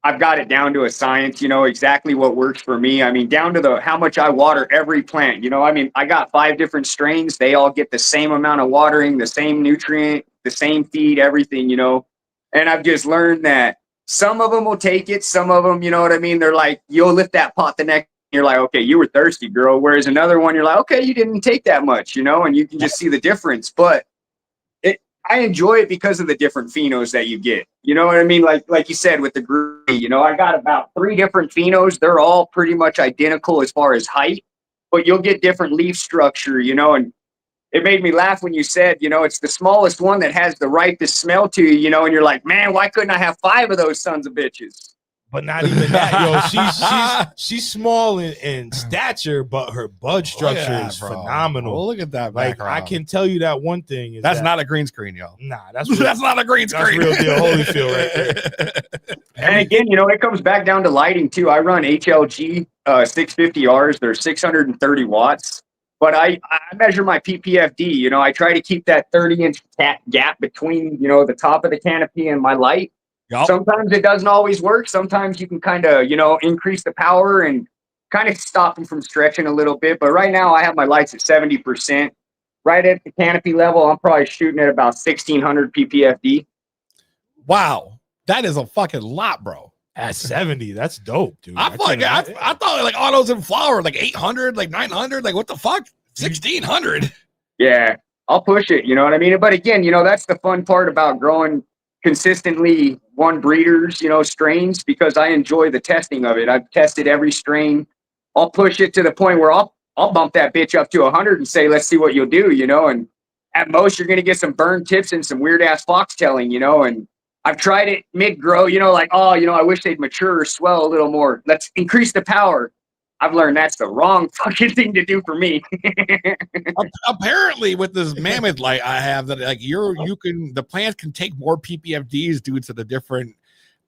I've got it down to a science, exactly what works for me. I mean, down to how much I water every plant. I mean, I got 5 different strains. They all get the same amount of watering, the same nutrient, the same feed, everything, And I've just learned that some of them will take it. Some of them, you know what I mean? They're like, you'll lift that pot the next. You're like, okay, you were thirsty, girl. Whereas another one, you're like, okay, you didn't take that much, and you can just see the difference. But I enjoy it because of the different phenos that you get. You know what I mean? Like you said with the green, I got about 3 different phenos. They're all pretty much identical as far as height, but you'll get different leaf structure, and it made me laugh when you said, it's the smallest one that has the ripest smell to you, and you're like, man, why couldn't I have 5 of those sons of bitches? But not even that, yo. She's small in stature, but her bud structure is phenomenal. Oh, look at that. Like, I can tell you that one thing is that's not a green screen, yo. Nah, that's not a green screen. That's real deal Holyfield right there. And again, it comes back down to lighting too. I run HLG 650Rs. They're 630 watts. But I measure my PPFD. I try to keep that 30-inch gap between, the top of the canopy and my light. Yep. Sometimes it doesn't always work. Sometimes you can kind of, increase the power and kind of stop them from stretching a little bit. But right now I have my lights at 70%. Right at the canopy level, I'm probably shooting at about 1,600 PPFD. Wow. That is a fucking lot, bro. At 70, that's dope, dude. I thought like autos in flower, like 800, like 900, like what the fuck? 1,600. Yeah, I'll push it. You know what I mean? But again, that's the fun part about growing consistently one breeders, strains, because I enjoy the testing of it. I've tested every strain. I'll push it to the point where I'll bump that bitch up to 100 and say, let's see what you'll do, and at most you're going to get some burn tips and some weird ass foxtailing, and I've tried it mid-grow, like, I wish they'd mature or swell a little more. Let's increase the power. I've learned that's the wrong fucking thing to do for me. Apparently, with this mammoth light I have, that like the plants can take more PPFDs due to the different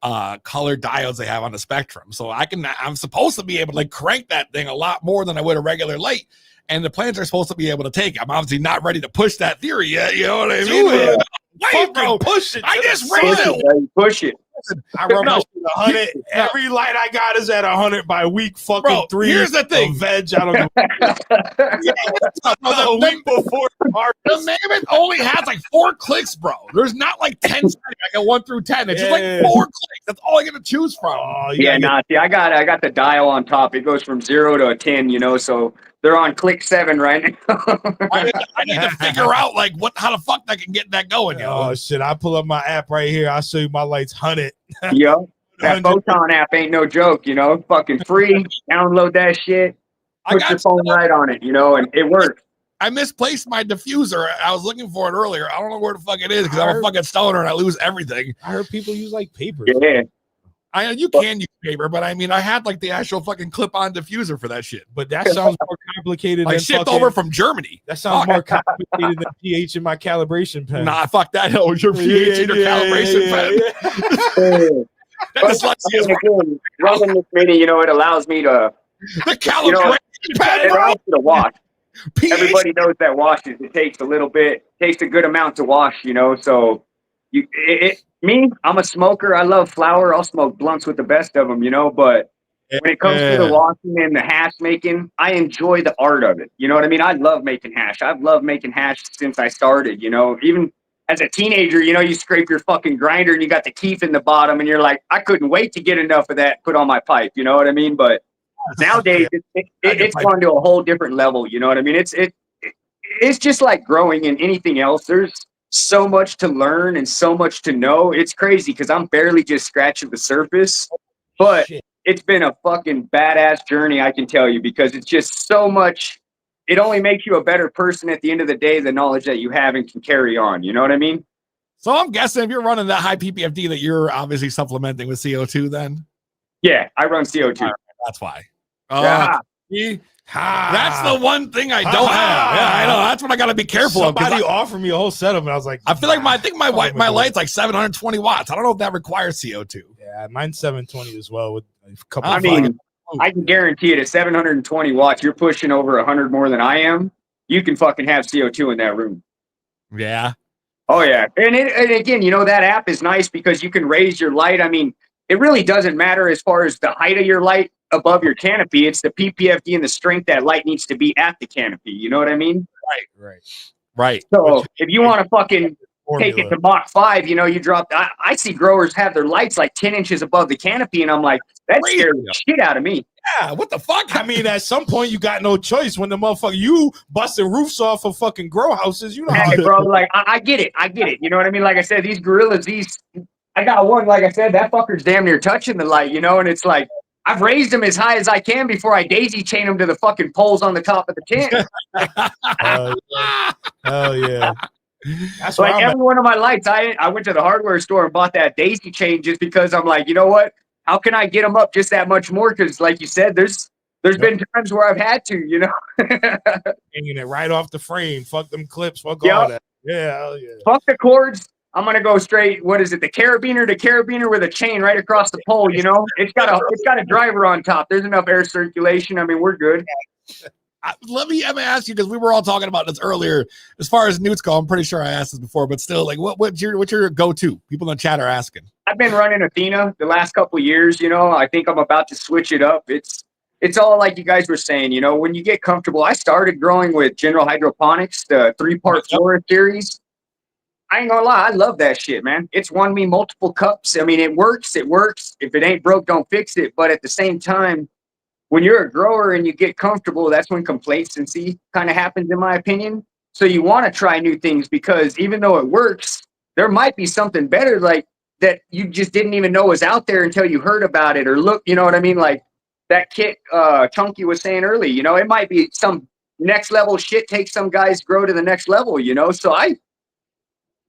color diodes they have on the spectrum. So I'm supposed to be able to like crank that thing a lot more than I would a regular light, and the plants are supposed to be able to take it. I'm obviously not ready to push that theory yet. You know what I mean? Wait, bro, push it. I just ran it. Push it. I run my 100. Every light I got is at 100 by week fucking bro, 3. Here's the thing. Veg, I don't know. A week before the mammoth only has like 4 clicks, bro. There's not like 10 like a 1 through 10. It's just like 4 clicks. That's all I get to choose from. See, I got the dial on top. It goes from 0 to a 10, so they're on click 7 right now. I need to figure out like how the fuck I can get that going, yo. Oh shit! I pull up my app right here. I'll show you my lights 100. Yo, that Photon app ain't no joke, fucking free. Download that shit. Put your phone right on it, and it works. I misplaced my diffuser. I was looking for it earlier. I don't know where the fuck it is because I'm a fucking stoner and I lose everything. I heard people use like paper. Yeah. I know you can use paper, but I mean, I had like the actual fucking clip-on diffuser for that shit. But that sounds more complicated. I than shipped fucking, over from Germany. That sounds more complicated than pH in my calibration pen. Nah, fuck that. Oh, your pH in your calibration pen. That dyslexia is running this mini, you know, it allows me to the calibration pen. It allows me to wash. pH. Everybody knows that washes. It takes a little bit, takes a good amount to wash, you know. So me, I'm a smoker. I love flower. I'll smoke blunts with the best of them, you know. But when it comes to the washing and the hash making, I enjoy the art of it. You know what I mean? I love making hash. I've loved making hash since I started, you know. Even as a teenager, you know, you scrape your fucking grinder and you got the keef in the bottom and you're like, I couldn't wait to get enough of that put on my pipe. You know what I mean? But nowadays, it's gone to a whole different level. You know what I mean? It's just like growing in anything else. There's so much to learn and so much to know. It's crazy because I'm barely just scratching the surface, but it's been a fucking badass journey, I can tell you, because it's just so much. It only makes you a better person at the end of the day, the knowledge that you have and can carry on. You know what I mean? So I'm guessing if you're running that high PPFD that you're obviously supplementing with CO2 then? Yeah, I run CO2. Right, that's why. That's the one thing I don't have. Yeah, I know. That's what I got to be careful of. Somebody offered me a whole setup, and I was like, I feel like my light's like 720 watts. I don't know if that requires CO2. Yeah, mine's 720 as well. With a couple. I mean, I can guarantee it at 720 watts, you're pushing over 100 more than I am. You can fucking have CO2 in that room. Yeah. Oh yeah, and again, you know, that app is nice because you can raise your light. I mean, it really doesn't matter as far as the height of your light above your canopy. It's the PPFD and the strength that light needs to be at the canopy. You know what I mean? Right. So if you want to fucking take it to Mach 5, you know, you drop. I see growers have their lights like 10 inches above the canopy, and I'm like, that scares the shit out of me. Yeah, what the fuck? I mean, at some point, you got no choice when the motherfucker you busting roofs off of fucking grow houses. You know, hey, bro, like I get it. You know what I mean? Like I said, these gorillas, I got one. Like I said, that fucker's damn near touching the light, you know, and it's like, I've raised them as high as I can before I daisy chain them to the fucking poles on the top of the tent. Hell yeah. That's like every one of my lights. I went to the hardware store and bought that daisy chain just because I'm like, you know what? How can I get them up just that much more? Because like you said, there's been times where I've had to, you know. Hanging it right off the frame. Fuck them clips. Fuck all that. Yeah, hell yeah. Fuck the cords. I'm gonna go straight. What is it? The carabiner to carabiner with a chain right across the pole. You know, it's got a driver on top. There's enough air circulation. I mean, we're good. Let me ask you, because we were all talking about this earlier. As far as newts go, I'm pretty sure I asked this before, but still, like, what's your go-to? People in the chat are asking. I've been running Athena the last couple of years. You know, I think I'm about to switch it up. It's all like you guys were saying. You know, when you get comfortable. I started growing with General Hydroponics, the 3-part Flora series. I ain't gonna lie, I love that shit, man. It's won me multiple cups. I mean, it works. If it ain't broke, don't fix it. But at the same time, when you're a grower and you get comfortable, that's when complacency kind of happens, in my opinion. So you want to try new things because even though it works, there might be something better, like that you just didn't even know was out there until you heard about it or look. You know what I mean? Like that kit Chunky was saying early. You know, it might be some next level shit. Take some guys grow to the next level. You know, so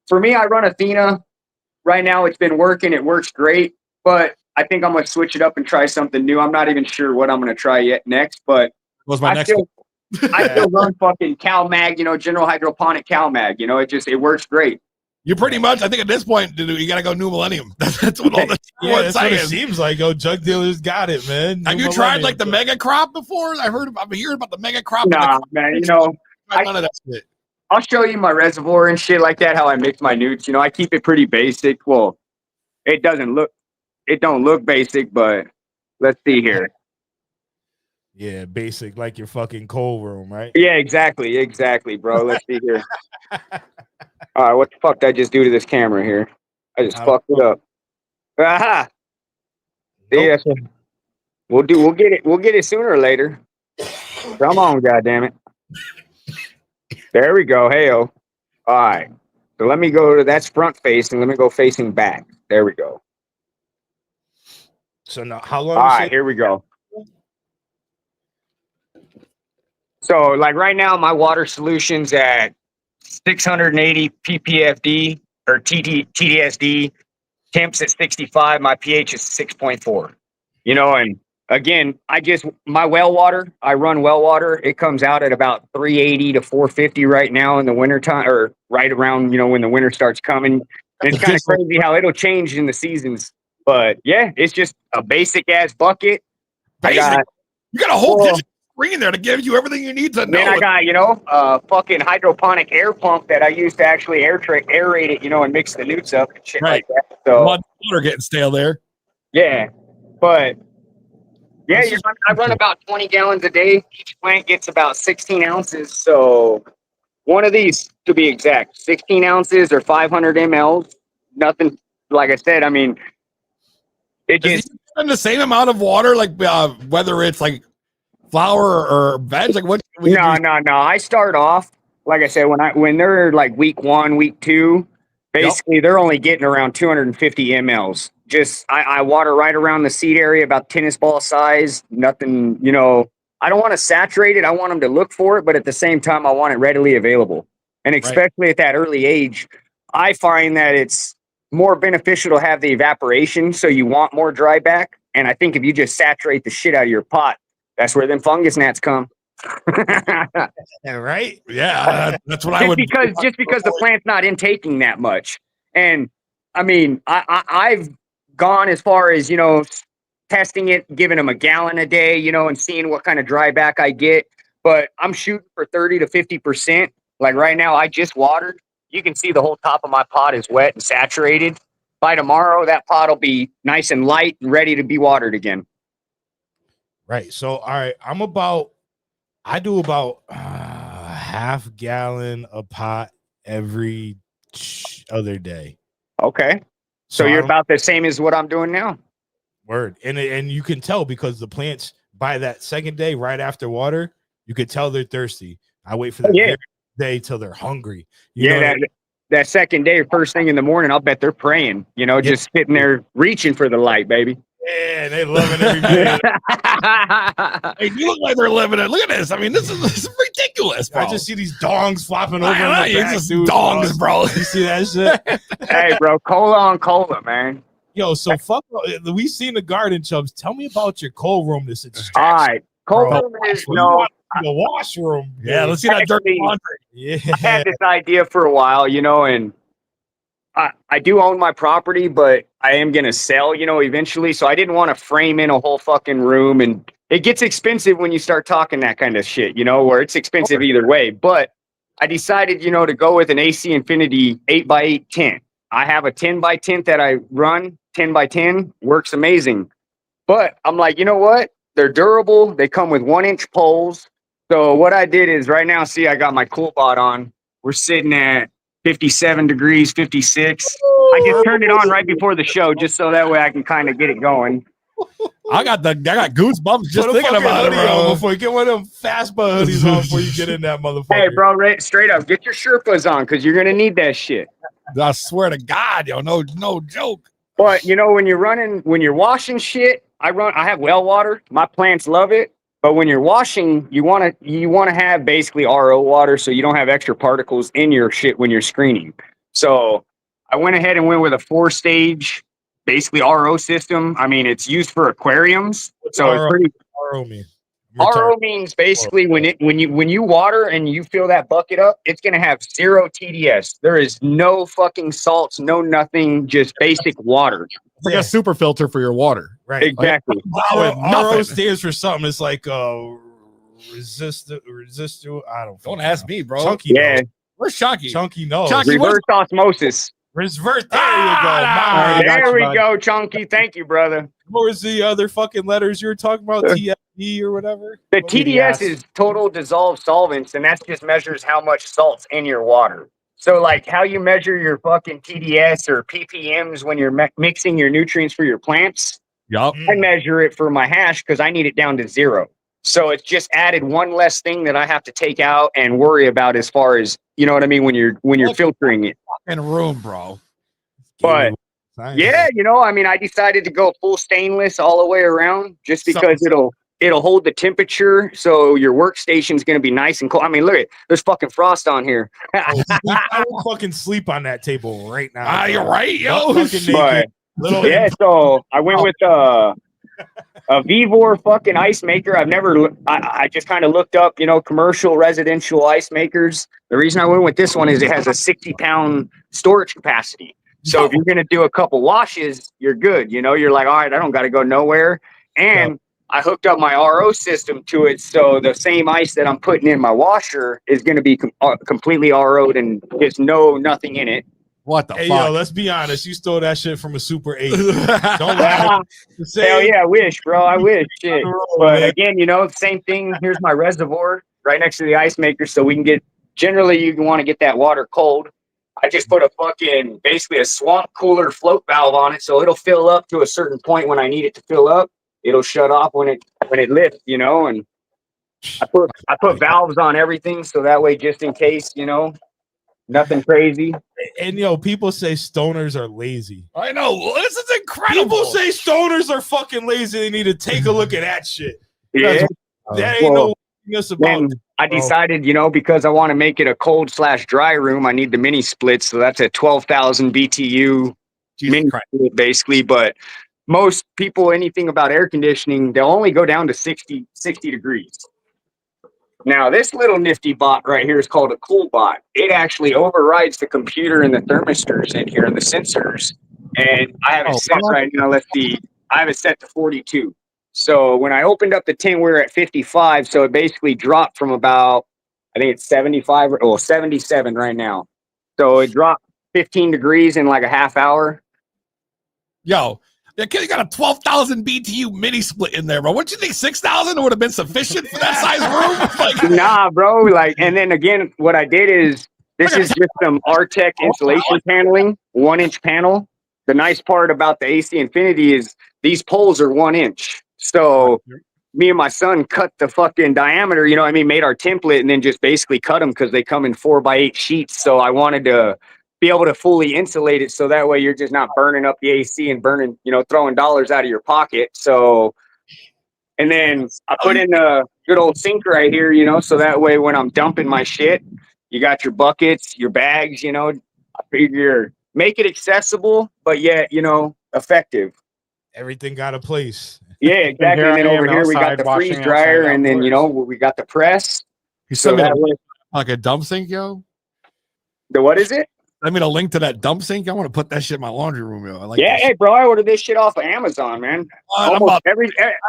for me, I run Athena. Right now, it's been working. It works great. But I think I'm going to switch it up and try something new. I'm not even sure what I'm going to try yet next. But I still run fucking CalMag, you know, General Hydroponic CalMag. You know, it works great. You pretty much, I think at this point, you got to go New Millennium. That's what all the that's what it seems like. Oh, Jug Dealer's got it, man. Have you tried like the Mega Crop before? I've been hearing about the Mega Crop. Nah, man, you know, none of that shit. I'll show you my reservoir and shit like that, how I mix my newts. You know, I keep it pretty basic. Well, it don't look basic, but let's see here. Yeah, basic, like your fucking cold room, right? Yeah, exactly, bro. Let's see here. All right, what the fuck did I just do to this camera here? I just fucked it up. Aha! Yeah, we'll get it sooner or later. Come on, goddammit. There we go. Hey-o. All right. So let me go to that's front facing. Let me go facing back. There we go. So now, how long? All right, here we go. So So like right now, my water solution's at 680 ppfd or TDSD. Temps at 65. My pH is 6.4. You know, and again, my well water, I run well water. It comes out at about 380 to 450 right now in the winter time, or right around, when the winter starts coming. And it's kind of crazy how it'll change in the seasons. But yeah, it's just a basic ass bucket. You got a whole kitchen screen there to give you everything you need to know. Then I got, a fucking hydroponic air pump that I use to actually aerate it, and mix the newts up and shit like that. So water getting stale there. Yeah, but yeah, I run about 20 gallons a day. Each plant gets about 16 ounces. So one of these, to be exact, 16 ounces or 500 mLs. Nothing, like I said, I mean, it just in the same amount of water, like whether it's like flower or veg, like what? No. I start off, like I said, when they're like week 1, week 2, basically they're only getting around 250 mLs. Just I water right around the seed area, about tennis ball size. Nothing, I don't want to saturate it. I want them to look for it, but at the same time, I want it readily available. And especially at that early age, I find that it's more beneficial to have the evaporation, so you want more dry back. And I think if you just saturate the shit out of your pot, that's where them fungus gnats come. Right? Yeah, that's what I would. Just because the plant's not intaking that much. And I mean, I've gone as far as, testing it, giving them a gallon a day, and seeing what kind of dry back I get. But I'm shooting for 30 to 50%. Like right now, I just watered. You can see the whole top of my pot is wet and saturated. By tomorrow, that pot will be nice and light and ready to be watered again. Right. So, all right, I do about half gallon a pot every other day. Okay. So you're about the same as what I'm doing now. Word. And you can tell because the plants, by that second day, right after water, you could tell they're thirsty. I wait for that very day till they're hungry. That second day, first thing in the morning, I'll bet they're praying, just sitting there reaching for the light, baby. Yeah, they loving every minute. Hey, you look like they're living it. Look at this. I mean, this is ridiculous, bro. I just see these dongs flopping over in the back, dude, dongs, bro. You see that shit? Hey, bro, cola on cola, man. Yo, so we've seen the garden chubs. Tell me about your cold room. This extraction. All right, cold room is the washroom. Yeah, let's see that dirty laundry. Yeah, I had this idea for a while, and I do own my property, but I am going to sell, eventually. So I didn't want to frame in a whole fucking room. And it gets expensive when you start talking that kind of shit, where it's expensive either way. But I decided, to go with an AC Infinity 8x8 tent. I have a 10x10 that I run, 10x10, works amazing. But I'm like, you know what? They're durable. They come with 1-inch poles. So what I did is right now, see, I got my cool bot on. We're sitting at 57 degrees, 56. I just turned it on right before the show, just so that way I can kind of get it going. I got goosebumps just thinking about it, bro. Before you get one of them fast hoodies on before you get in that motherfucker. Hey, bro, straight up, get your Sherpas on because you're gonna need that shit. I swear to God, no joke. But when you're washing shit, I have well water. My plants love it. But when you're washing, you want to have basically RO water so you don't have extra particles in your shit when you're screening. So I went ahead and went with a 4-stage, basically RO system. I mean, it's used for aquariums. So it's pretty. RO mean? RO means basically when you water and you fill that bucket up, it's gonna have 0 TDS. There is no fucking salts, no nothing, just basic water. It's like a super filter for your water. Right. Exactly. RO stands for something. It's like resist. Don't ask me, bro. Chunky. Yeah. Knows. Where's Chunky? Chunky knows. Chunky, reverse osmosis. Reverse. There we go, Chunky. Thank you, brother. What was the other fucking letters you were talking about? TFD or whatever? The TDS is total dissolved solvents, and that just measures how much salt's in your water. So, like how you measure your fucking TDS or ppms when you're mixing your nutrients for your plants. Yup. I measure it for my hash because I need it down to 0. So it's just added one less thing that I have to take out and worry about as far as, you know what I mean, when you're filtering it. In a room, bro. But yeah, I mean, I decided to go full stainless all the way around just because it'll it'll hold the temperature, so your workstation's going to be nice and cold. I mean, look at there's fucking frost on here. I would fucking sleep on that table right now. You're right, yo. But, yeah, so I went with a Vivor fucking ice maker. I just kind of looked up, commercial residential ice makers. The reason I went with this one is it has a 60-pound storage capacity. So if you're going to do a couple washes, you're good. You're like, all right, I don't got to go nowhere. And I hooked up my RO system to it. So the same ice that I'm putting in my washer is going to be completely RO'd and there's nothing in it. What the fuck? Yo, let's be honest. You stole that shit from a Super 8. Don't lie. Hell yeah, I wish, bro. I wish. Shit. But again, same thing. Here's my reservoir right next to the ice maker. So we can generally you want to get that water cold. I just put basically a swamp cooler float valve on it. So it'll fill up to a certain point when I need it to fill up. It'll shut off when it lifts, and I put valves on everything. So that way, just in case, nothing crazy. And people say stoners are lazy. I know. This is incredible. People say stoners are fucking lazy. They need to take a look at that shit. Yeah. That ain't no about. I decided, because I want to make it a cold/dry room, I need the mini split. So that's a 12,000 BTU mini split, basically. But most people, anything about air conditioning, they'll only go down to 60 degrees. Now, this little nifty bot right here is called a cool bot. It actually overrides the computer and the thermistors in here and the sensors. And I have it set right now. Let's see. I have it set to 42. So when I opened up the tin, we were at 55. So it basically dropped from about, I think it's 75 or 77 right now. So it dropped 15 degrees in like a half hour. Yo, you got a 12,000 BTU mini split in there, bro. What do you think? 6,000 would have been sufficient for that size room? Nah, bro. And then again, what I did is this is just some Artec insulation paneling, 1-inch panel. The nice part about the AC Infinity is these poles are 1 inch. So me and my son cut the fucking diameter, made our template and then just basically cut them because they come in 4x8 sheets. So I wanted to be able to fully insulate it. So that way you're just not burning up the AC and throwing dollars out of your pocket. So, and then I put in a good old sink right here, so that way when I'm dumping my shit, you got your buckets, your bags, I figure make it accessible, but yet, effective. Everything got a place. Yeah, exactly. And then over here we got the freeze dryer, and then we got the press. You sent me like a dump sink, yo. The what is it? I mean, a link to that dump sink. I want to put that shit in my laundry room, yo. I like hey, bro, I ordered this shit off of Amazon, man. Almost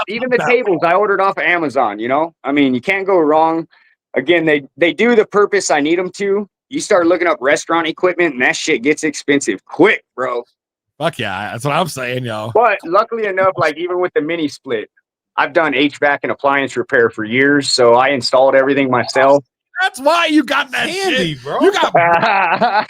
even the tables I ordered off of Amazon. I mean, you can't go wrong. Again, they do the purpose I need them to. You start looking up restaurant equipment, and that shit gets expensive quick, bro. Fuck yeah, that's what I'm saying, yo. But luckily enough, like even with the mini split, I've done HVAC and appliance repair for years, so I installed everything myself. That's why you got that handy, bro. You got. I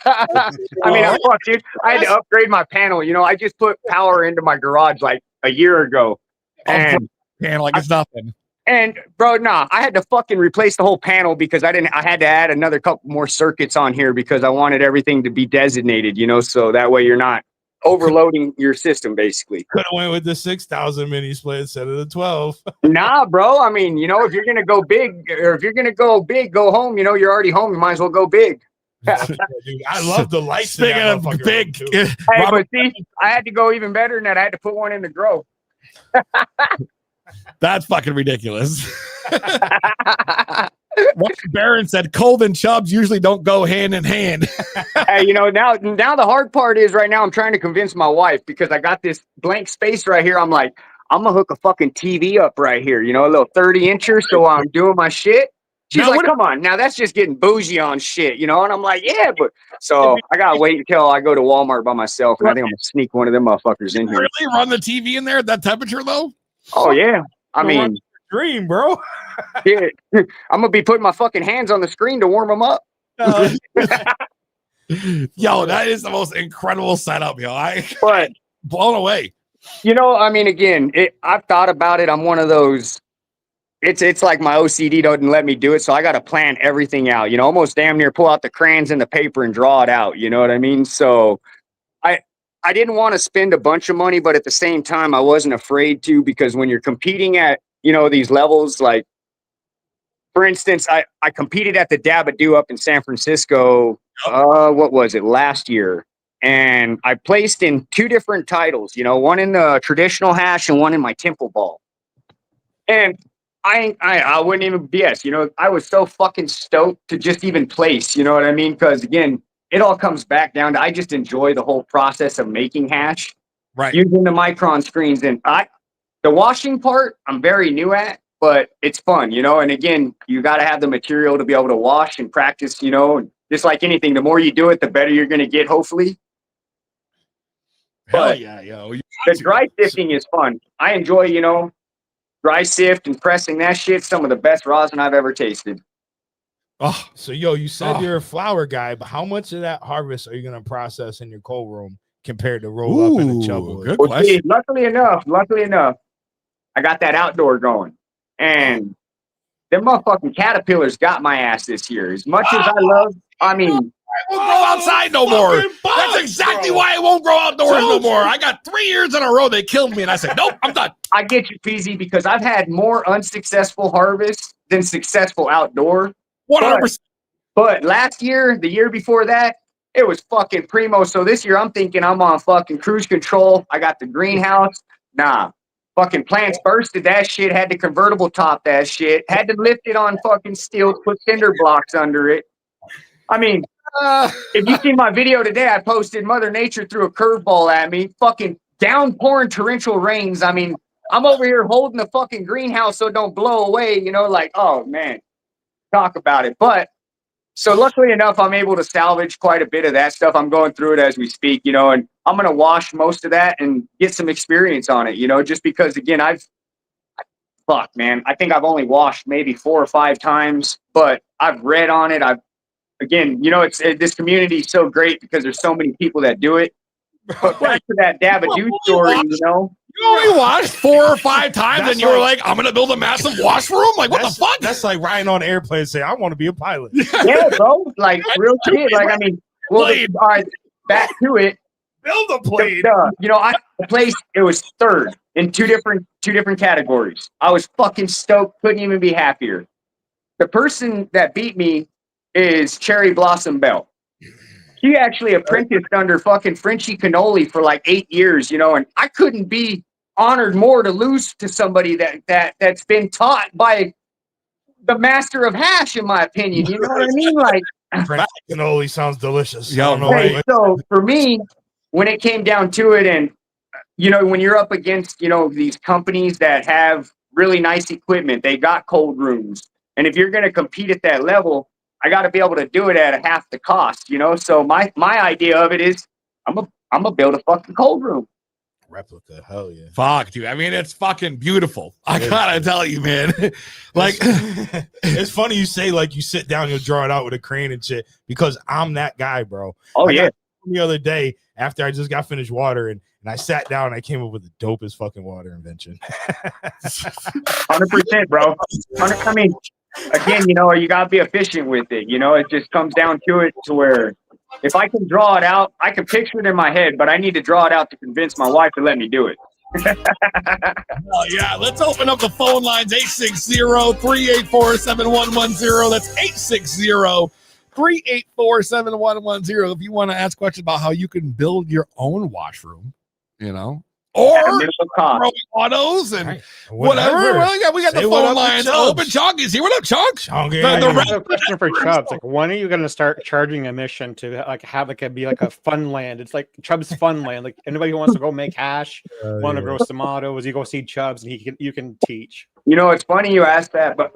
mean, dude, I had to upgrade my panel. I just put power into my garage like a year ago, and panel like it's nothing. And bro, I had to fucking replace the whole panel because I had to add another couple more circuits on here because I wanted everything to be designated, so that way you're not overloading your system, basically. Could have went with the 6,000 mini split instead of the 12. Nah, bro. I mean, if you're gonna go big, or if you're gonna go big, go home. You're already home. You might as well go big. Dude, I love the lights. Speaking of big, hey, but see, I had to go even better than that. I had to put one in the grow. That's fucking ridiculous. Barron said cold and chubs usually don't go hand in hand. Hey, now the hard part is right now I'm trying to convince my wife because I got this blank space right here. I'm like, I'm gonna hook a fucking TV up right here, a little 30-incher, so I'm doing my shit. She's like, come on, now that's just getting bougie on shit, and I'm like, yeah, but so I gotta wait until I go to Walmart by myself, and I think I'm gonna sneak one of them motherfuckers in here. Really run the TV in there at that temperature though? Oh yeah, I mean, dream, bro. Yeah, I'm gonna be putting my fucking hands on the screen to warm them up. Yo, that is the most incredible setup, yo. But blown away. I mean, again, I've thought about it. I'm one of those. It's like my OCD doesn't let me do it, so I got to plan everything out. Almost damn near pull out the crayons and the paper and draw it out. You know what I mean? So, I didn't want to spend a bunch of money, but at the same time, I wasn't afraid to because when you're competing at these levels. Like, for instance, I competed at the Dabadoo up in San Francisco. What was it, last year? And I placed in 2 different titles, one in the traditional hash and one in my temple ball. And I wouldn't even BS, I was so fucking stoked to just even place, you know what I mean? Because again, it all comes back down to I just enjoy the whole process of making hash, right? Using the micron screens. And the washing part, I'm very new at, but it's fun, And again, you got to have the material to be able to wash and practice, and just like anything, the more you do it, the better you're going to get, hopefully. Hell yeah, yo. The dry sifting is fun. I enjoy, dry sift and pressing that shit. Some of the best rosin I've ever tasted. Oh, so you said you're a flower guy, but how much of that harvest are you going to process in your cold room compared to roll up in a chub? Good question. See, luckily enough, I got that outdoor going. And them motherfucking caterpillars got my ass this year. As much as I love, I won't grow outside no more. That's exactly why I won't grow outdoors no more. I got 3 years in a row they killed me, and I said, nope, I'm done. I get you, Peezy, because I've had more unsuccessful harvests than successful outdoor. 100%. But last year, the year before that, it was fucking primo. So this year, I'm thinking I'm on fucking cruise control. I got the greenhouse. Nah. Fucking plants bursted that shit. Had to convertible top that shit. Had to lift it on fucking steel, put cinder blocks under it. I mean, if you see my video today, I posted Mother Nature threw a curveball at me. Fucking downpouring torrential rains. I mean, I'm over here holding the fucking greenhouse so it don't blow away, like, oh man, talk about it. But so luckily enough, I'm able to salvage quite a bit of that stuff. I'm going through it as we speak, and I'm going to wash most of that and get some experience on it, just because, again, I think I've only washed maybe 4 or 5 times, but I've read on it. This community is so great because there's so many people that do it. But back to that Dabadoo story, You only watched 4 or 5 times and you were like, I'm going to build a massive washroom? Like, what the fuck? That's like riding on an airplane and saying, I want to be a pilot. Yeah, bro. Like, real shit. Like, I mean, all right, back to it. Build a plane. I placed, it was 3rd in two different categories. I was fucking stoked. Couldn't even be happier. The person that beat me is Cherry Blossom Bell. She actually apprenticed under fucking Frenchie Cannoli for like 8 years, and I couldn't be honored more to lose to somebody that's been taught by the master of hash, in my opinion. You know what I mean? Like, Frenchie Cannoli sounds delicious. So for me, when it came down to it, and when you're up against these companies that have really nice equipment, they got cold rooms, and if you're going to compete at that level, I got to be able to do it at half the cost, So my idea of it is I'm gonna build a fucking cold room. Replica, hell yeah. Fuck, dude. I mean, it's fucking beautiful. I gotta tell you, man. Like, it's funny you say, like, you sit down, you'll draw it out with a crane and shit, because I'm that guy, bro. Oh, yeah. The other day, after I just got finished watering, and I sat down and I came up with the dopest fucking water invention. 100%, bro. I mean, again, you got to be efficient with it. It just comes down to it to where if I can draw it out, I can picture it in my head, but I need to draw it out to convince my wife to let me do it. Oh, yeah. Let's open up the phone lines, 860-384-7110. That's 860-384-7110. If you want to ask questions about how you can build your own washroom, or growing autos and whatever. Well, we got the phone lines open. Chunky's here. What up, Chunk? I have a question for Chubbs. Like, when are you going to start charging admission to have be like a fun land? It's like Chubbs Fun Land. Like, anybody who wants to go make hash, want to grow some autos, you go see Chubbs and you can teach. It's funny you asked that, but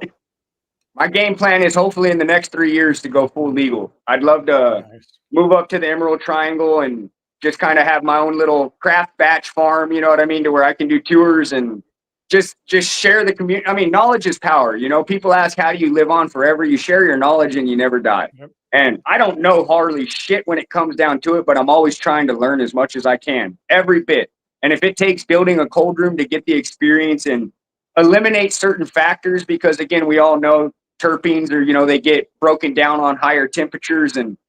my game plan is hopefully in the next 3 years to go full legal. I'd love to move up to the Emerald Triangle and just kind of have my own little craft batch farm, you know what I mean, to where I can do tours and just share the community. I mean, knowledge is power. People ask, how do you live on forever? You share your knowledge and you never die. Yep. And I don't know hardly shit when it comes down to it, but I'm always trying to learn as much as I can, every bit. And if it takes building a cold room to get the experience and eliminate certain factors, because again, we all know terpenes are, they get broken down on higher temperatures, and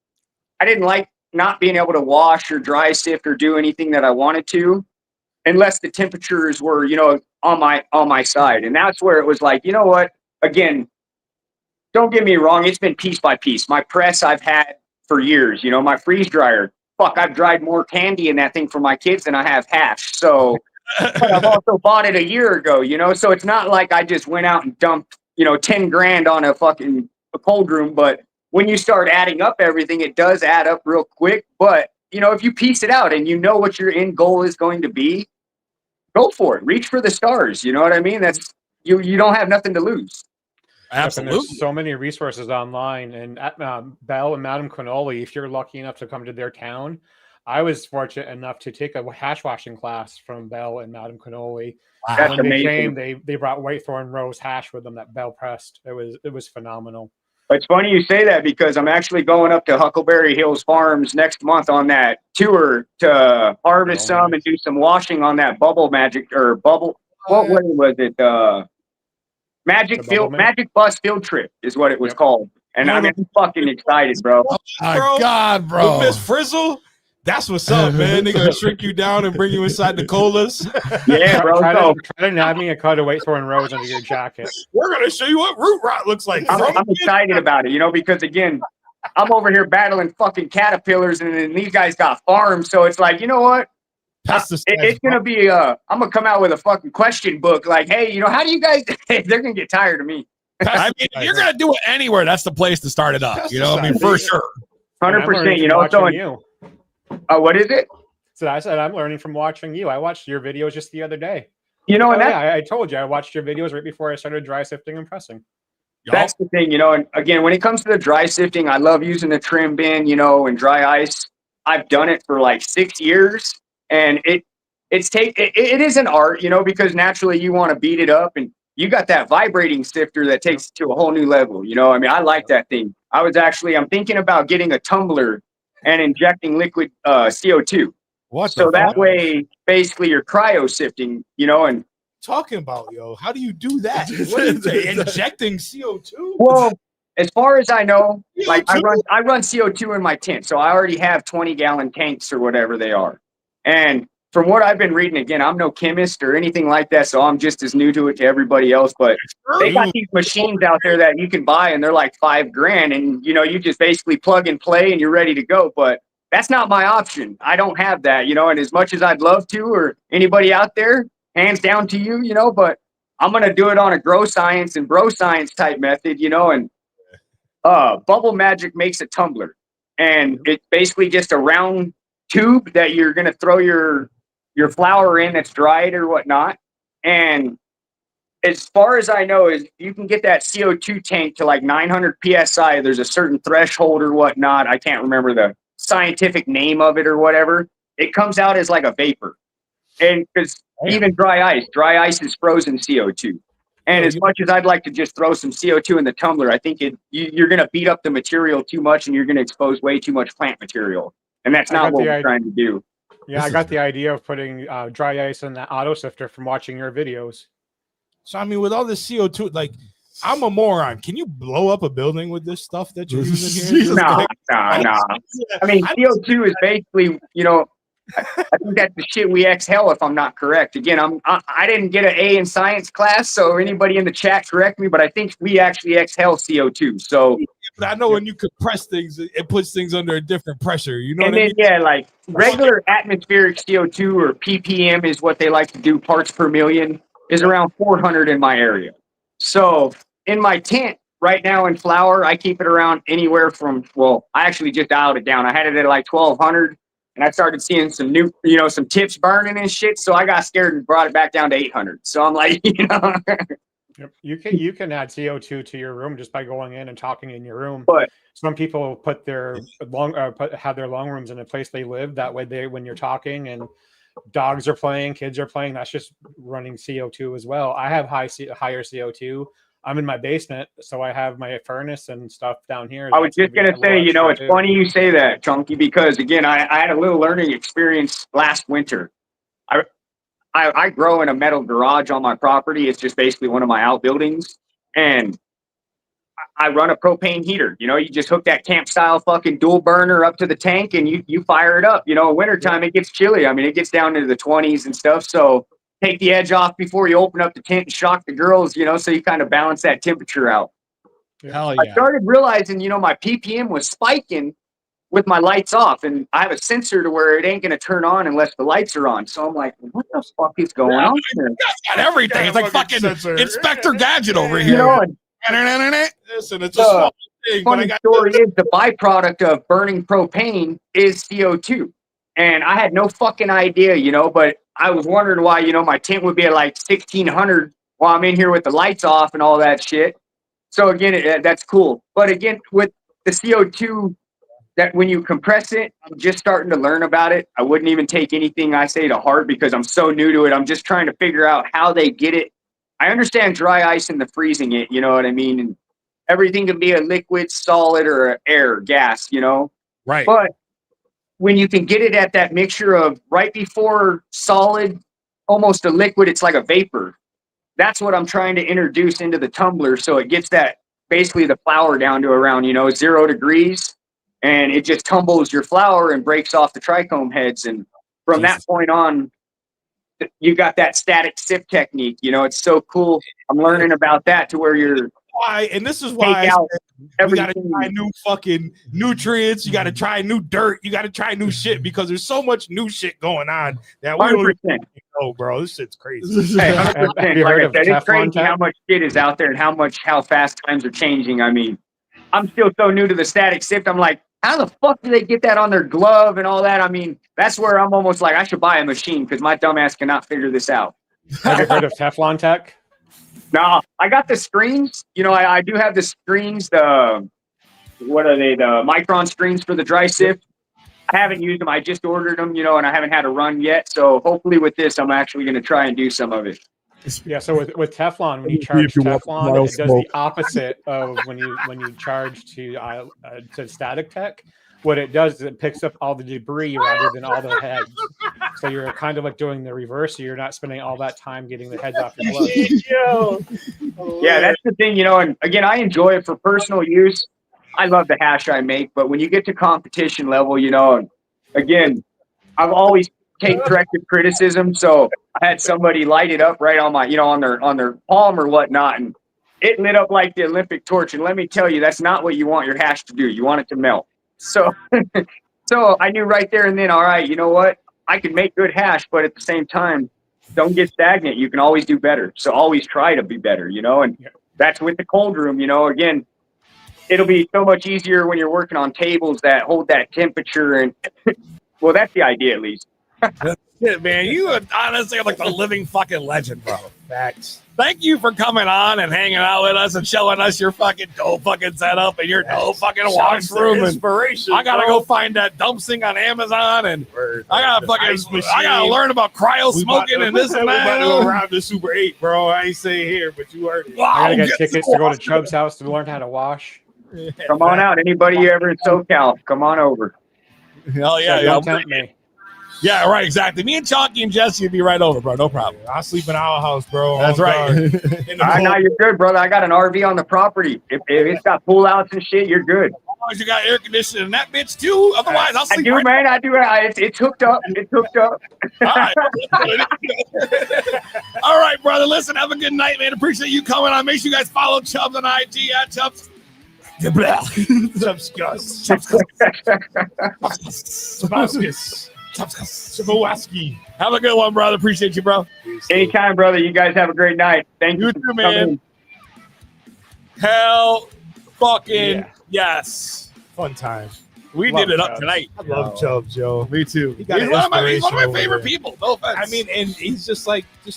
I didn't like not being able to wash or dry sift or do anything that I wanted to. unless the temperatures were, on my side. And that's where it was like, you know what? Again, don't get me wrong, it's been piece by piece. My press I've had for years, my freeze dryer. Fuck, I've dried more candy in that thing for my kids than I have hash. So, but I've also bought it a year ago, so it's not like I just went out and dumped, 10 grand on a cold room. But when you start adding up everything, it does add up real quick. But, if you piece it out and you know what your end goal is going to be, go for it. Reach for the stars. You know what I mean? That's you don't have nothing to lose. Absolutely. And there's so many resources online, and at Bell and Madame Cannoli, if you're lucky enough to come to their town, I was fortunate enough to take a hash washing class from Bell and Madame Cannoli. That's when amazing. they came, they brought Whitethorn Rose hash with them that Bell pressed. It was phenomenal. It's funny you say that because I'm actually going up to Huckleberry Hills Farms next month on that tour to harvest some and do some washing on that bubble magic or bubble. What was it? Magic Bus Field Trip is what it was called. And I'm fucking excited, bro. Oh my God, bro. With Miss Frizzle? That's what's up, man. They gonna shrink you down and bring you inside the colas. Yeah, bro. Try to nab me a cut of Whitethorn Rose under your jacket. We're gonna show you what root rot looks like. I'm excited about it, because again, I'm over here battling fucking caterpillars, and then these guys got farms. So it's like, you know what? It's gonna be I'm gonna come out with a fucking question book, like, hey, how do you guys? They're gonna get tired of me. I mean, if you're gonna do it anywhere, that's the place to start it up. For sure. 100%. What is it? So I said I'm learning from watching you. I watched your videos just the other day. I told you I watched your videos right before I started dry sifting and pressing. That's the thing, and again, when it comes to the dry sifting, I love using the trim bin, and dry ice. I've done it for like 6 years, and it is an art, because naturally you want to beat it up, and you got that vibrating sifter that takes it to a whole new level. I mean, I like that thing. I'm thinking about getting a tumbler and injecting liquid CO2. So that way, basically, you're cryo sifting, and talking about, how do you do that? What is it? Injecting CO2? Well, as far as I know, like I run CO2 in my tent, so I already have 20-gallon tanks or whatever they are. And from what I've been reading, again, I'm no chemist or anything like that, so I'm just as new to it to everybody else. But they got these machines out there that you can buy, and they're like $5,000, and you just basically plug and play, and you're ready to go. But that's not my option. I don't have that, and as much as I'd love to, or anybody out there, hands down to you, but I'm gonna do it on a grow science and bro science type method, and Bubble Magic makes a tumbler, and it's basically just a round tube that you're gonna throw your flour in that's dried or whatnot. And as far as I know, is you can get that CO2 tank to like 900 psi. There's a certain threshold or whatnot. I can't remember the scientific name of it or whatever. It comes out as like a vapor, and because even dry ice is frozen CO2. And as much as I'd like to just throw some CO2 in the tumbler, I think you're going to beat up the material too much, and you're going to expose way too much plant material. And that's not what we're trying to do. Yeah, I got the idea of putting dry ice in that auto sifter from watching your videos. So, I mean, with all this CO2, like, I'm a moron. Can you blow up a building with this stuff that you're using here? Nah. I mean, CO2 is basically, I think that's the shit we exhale, if I'm not correct. Again, I didn't get an A in science class, so anybody in the chat correct me, but I think we actually exhale CO2. So, but I know when you compress things, it puts things under a different pressure. You know and what I then, mean? yeah, like regular atmospheric CO2 or ppm is what they like to do, parts per million, is around 400 in my area. So in my tent right now in flour, I keep it around anywhere from, I actually just dialed it down. I had it at like 1200. And I started seeing some new, some tips burning and shit. So I got scared and brought it back down to 800. So I'm like, You can add CO2 to your room just by going in and talking in your room. But some people put their have their long rooms in a place they live. That way, when you're talking and dogs are playing, kids are playing, that's just running CO2 as well. I have higher CO2. I'm in my basement, so I have my furnace and stuff down here. I was just going to say, it's funny you say that, Chunky, because, again, I had a little learning experience last winter. I grow in a metal garage on my property. It's just basically one of my outbuildings. And I run a propane heater. You know, you just hook that camp style fucking dual burner up to the tank and you fire it up. You know, in wintertime, it gets chilly. I mean, it gets down into the 20s and stuff. So take the edge off before you open up the tent and shock the girls, you know, so you kind of balance that temperature out. Hell I started realizing, you know, my PPM was spiking with my lights off, and I have a sensor to where it ain't going to turn on unless the lights are on. So I'm like, what the fuck is going on here? Got everything. It's like fucking Inspector Gadget over here. You know, Listen, it's a small thing, but I funny got story is the byproduct of burning propane is CO2. And I had no fucking idea, you know, but I was wondering why, you know, my tent would be at like 1600 while I'm in here with the lights off and all that shit. So again, that's cool. But again, with the CO2, that when you compress it, I'm just starting to learn about it. I wouldn't even take anything I say to heart because I'm so new to it. I'm just trying to figure out how they get it. I understand dry ice and the freezing it, you know what I mean? And everything can be a liquid, solid, or air, gas, you know? Right. But when you can get it at that mixture of right before solid, almost a liquid, it's like a vapor. That's what I'm trying to introduce into the tumbler. So it gets that basically the flour down to around, you know, 0 degrees. And it just tumbles your flour and breaks off the trichome heads. And from that point on, you got that static sip technique. You know, it's so cool. I'm learning about that to where you're. And this is why I said, you got to try new fucking nutrients. You got to try new dirt. You got to try new shit because there's so much new shit going on that we don't even know, bro. This shit's crazy. Hey, 100%. Like I said, it's crazy how much shit is out there and how fast times are changing. I mean, I'm still so new to the static sip. I'm like, how the fuck do they get that on their glove and all that? I mean, that's where I'm almost like, I should buy a machine because my dumbass cannot figure this out. Have you heard of Teflon Tech? No, I got the screens. You know, I do have the screens. What are they? The Micron screens for the dry sift. I haven't used them. I just ordered them, you know, and I haven't had a run yet. So hopefully with this, I'm actually going to try and do some of it. Yeah, so with Teflon, when you charge Teflon, it does the opposite of when you charge to static tech. What it does is it picks up all the debris rather than all the heads. So you're kind of like doing the reverse. So you're not spending all that time getting the heads off your gloves. Yeah, that's the thing, you know. And again, I enjoy it for personal use. I love the hash I make, but when you get to competition level, you know, and again, I've always take corrective criticism. So I had somebody light it up right on my, you know, on their palm or whatnot, and it lit up like the Olympic torch. And let me tell you, that's not what you want your hash to do. You want it to melt. So, so I knew right there and then, all right, you know what? I can make good hash, but at the same time, don't get stagnant. You can always do better. So always try to be better, you know, and that's with the cold room, you know, again, it'll be so much easier when you're working on tables that hold that temperature. And well, that's the idea at least. Shit, man, you honestly are like the living fucking legend, bro. Facts. Thank you for coming on and hanging out with us and showing us your fucking dope fucking setup and your dope fucking washroom. Inspiration. I gotta go find that dump sink on Amazon, and I gotta learn about cryo smoking and this and that. We about to go around the Super 8, bro. I ain't saying here, but you heard it. I gotta get tickets to go to Chubb's house to learn how to wash. Come on out. Anybody ever in SoCal, come on over. Hell yeah, Don't tempt me. Yeah, right, exactly. Me and Chalky and Jesse would be right over, bro. No problem. I'll sleep in our house, bro. That's right. Now you're good, brother. I got an RV on the property. If it's got pull outs and shit, you're good. As long as you got air conditioning in that bitch too. Otherwise, I'll sleep. I do, man. I do. It's hooked up. It's hooked up. All right. All right, brother. Listen, have a good night, man. Appreciate you coming on. Make sure you guys follow Chubbs on IG at Chubbs. Have a good one, brother. Appreciate you, bro. Anytime, brother. You guys have a great night. Thank you. You too, man. Hell fucking yes. Fun time. We did it up tonight. I love Chubbs, yo. Me too. He's one of my favorite people. No offense. I mean, and he's just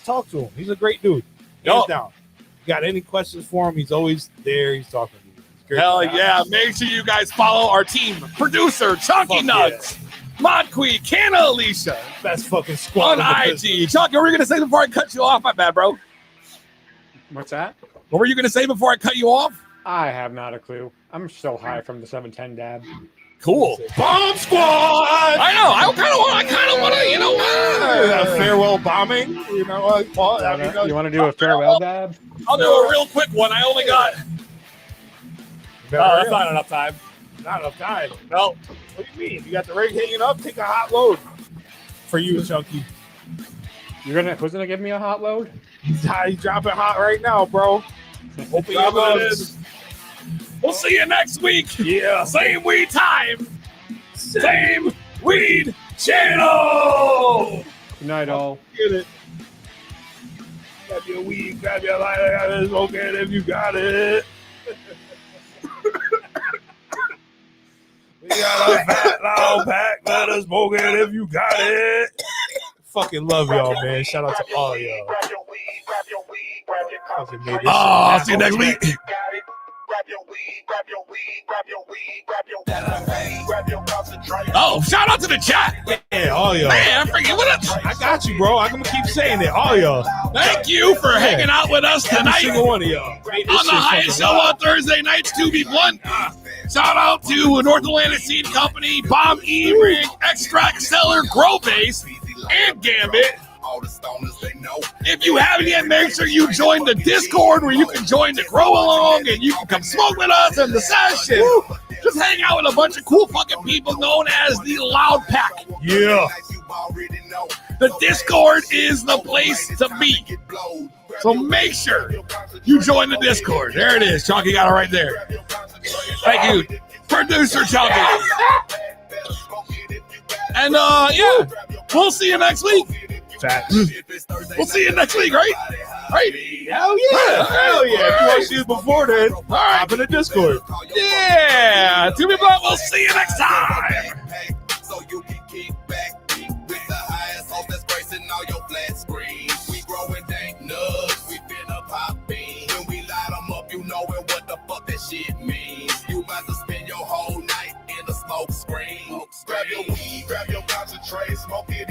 talk to him. He's a great dude. Hands down. You got any questions for him? He's always there. He's talking to you. Hell yeah. Make sure you guys follow our team. Producer, Chunky Nuts. Mod Queen, Canna Alicia. Best fucking squad on IG. Chuck, what were you going to say before I cut you off? My bad, bro. What's that? What were you going to say before I cut you off? I have not a clue. I'm so high from the 710 dab. Cool. Bomb Squad! I know. I kind of want to, you know what? A farewell bombing? You know what, Paul? You want to do a farewell dab? I'll do a real quick one. I only got That's not enough time. Not enough time. No. What do you mean? You got the rig hanging up? Take a hot load. For you, Chunky. Who's gonna give me a hot load? He's dropping hot right now, bro. Open your gloves. We'll see you next week. Yeah. Same weed time. Same weed channel. Good night, all. Get it. Grab your weed, grab your lighter, smoke it if you got it. We got a fat loud pack, let us smoke it if you got it. Fucking love y'all, man. Shout out to all y'all. I'll see you next week. Oh, shout out to the chat. Yeah, all y'all. Man, I forget what I got you, bro. I'm gonna keep saying it. All y'all. Thank you for hanging out with us Every tonight single one of y'all. on the highest show on Thursday nights, to be blunt. Shout out to North Atlantic Seed Company, Bomb E-Ring, Extract Seller, Grow Base, and Gambit. If you haven't yet, make sure you join the Discord where you can join the grow along and you can come smoke with us in the session. Just hang out with a bunch of cool fucking people known as the Loud Pack. Yeah. The Discord is the place to be. So make sure you join the Discord. There it is. Chunky got it right there. Thank you, producer Chunky. And yeah, we'll see you next week. We'll see you next week, right? Right? Hell yeah. Hell yeah. If you want to see us before then, hop in the Discord. Yeah. To be blunt, we'll see you next time. So you can kick back with the highest host that's gracing all your flat screens. We growing dank nuts, we finna pop beans. When we light them up, you knowin' what the fuck that shit means. You about to spend your whole night in the smoke screen. Grab your weed, grab your concentrate, smoke it